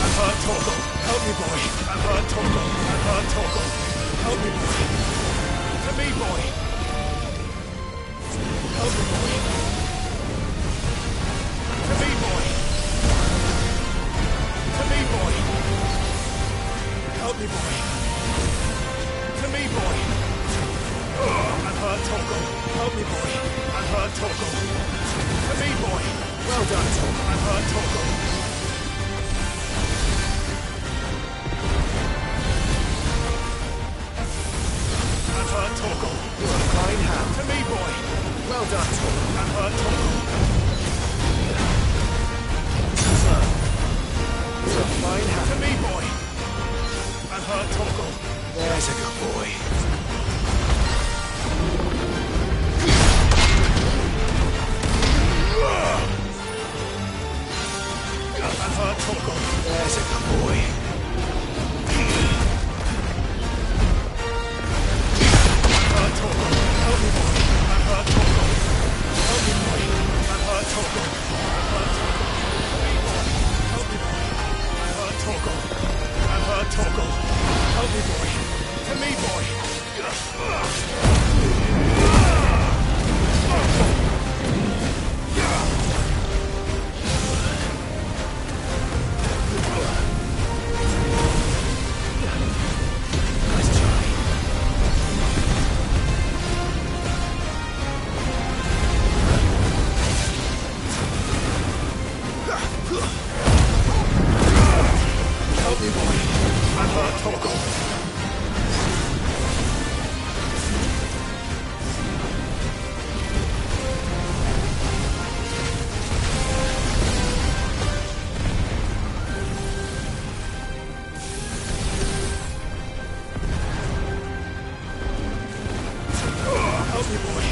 I've heard Torgal. Help me, boy. I've heard Torgal. I've heard Torgal. Help me, boy. To me, boy. Help me, boy. To me, boy. To me, boy. Help me, boy. To me, boy. I've heard Torgal. Help me, boy. I've heard Torgal. To me, boy. Well done, Torgal. I've heard Torgal. I've heard Torgal. You're a fine hound. To me, boy. Well done, Torgal. I've heard Torgal. Sir. You're a fine hound. To me, boy. I've heard Torgal. There's a good boy. I've heard Torgal. There's a good boy. I've heard Torgal. Help me, boy. I've heard Torgal. Help me, boy. I've heard Torgal. I've heard Torgal. Help me, boy. I've heard Torgal. I've heard Torgal. Help me, boy. To me, boy. Help me, boy. I've heard Torgal. Help me, boy.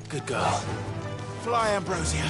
Good girl. Fly, Ambrosia.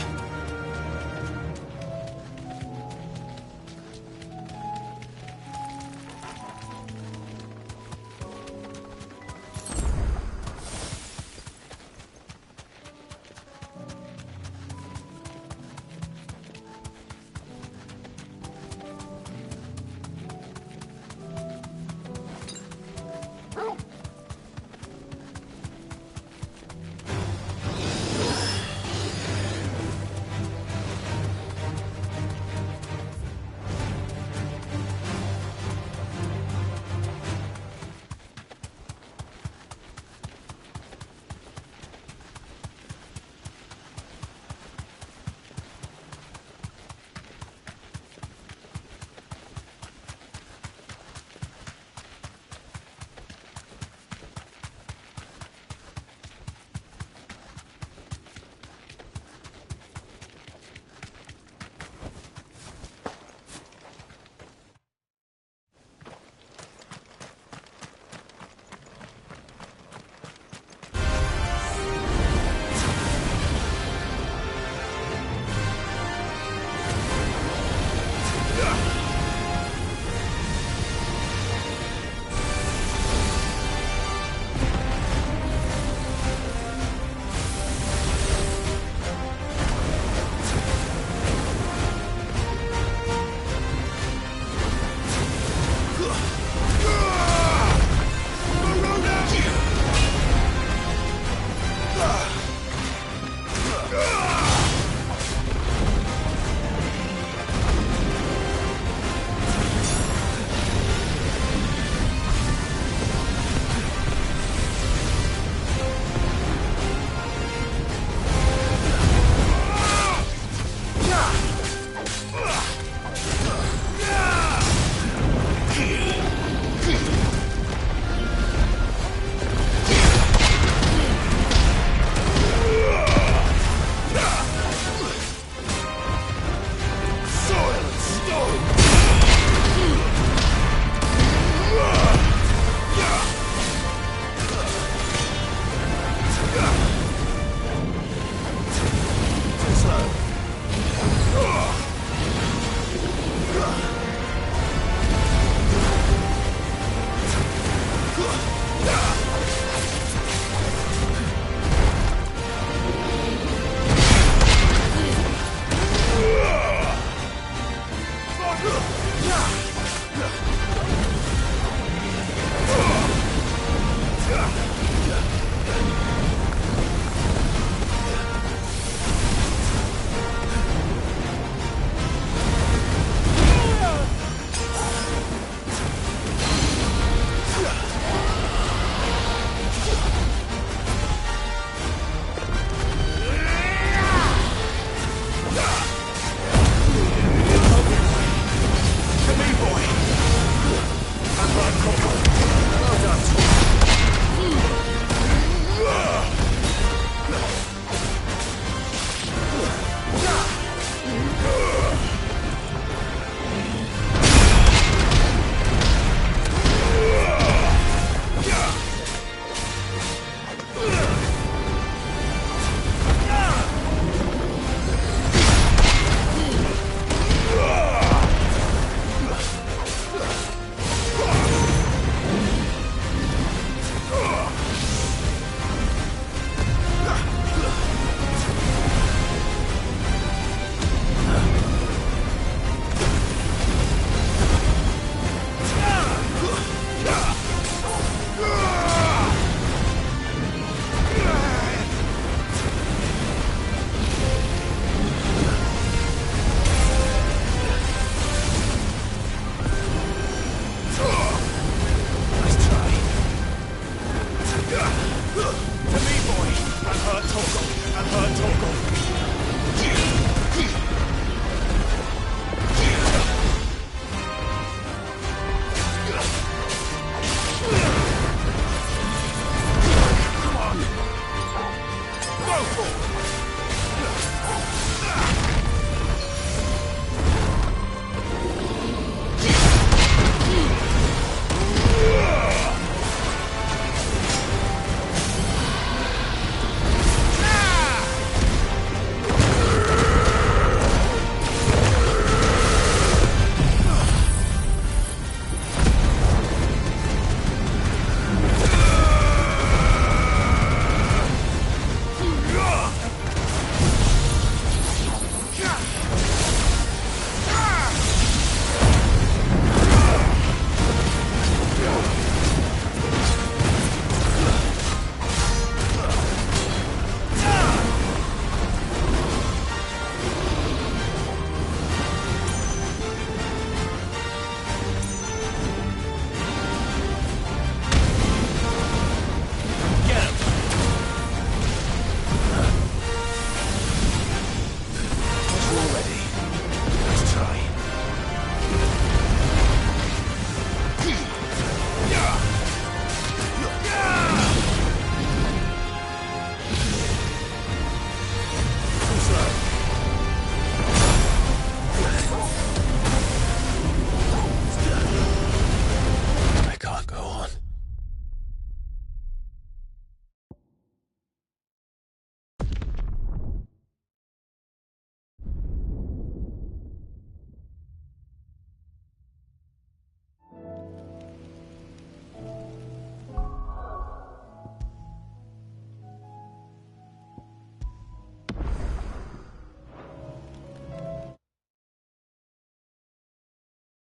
I've heard Torgal. I've heard Torgal.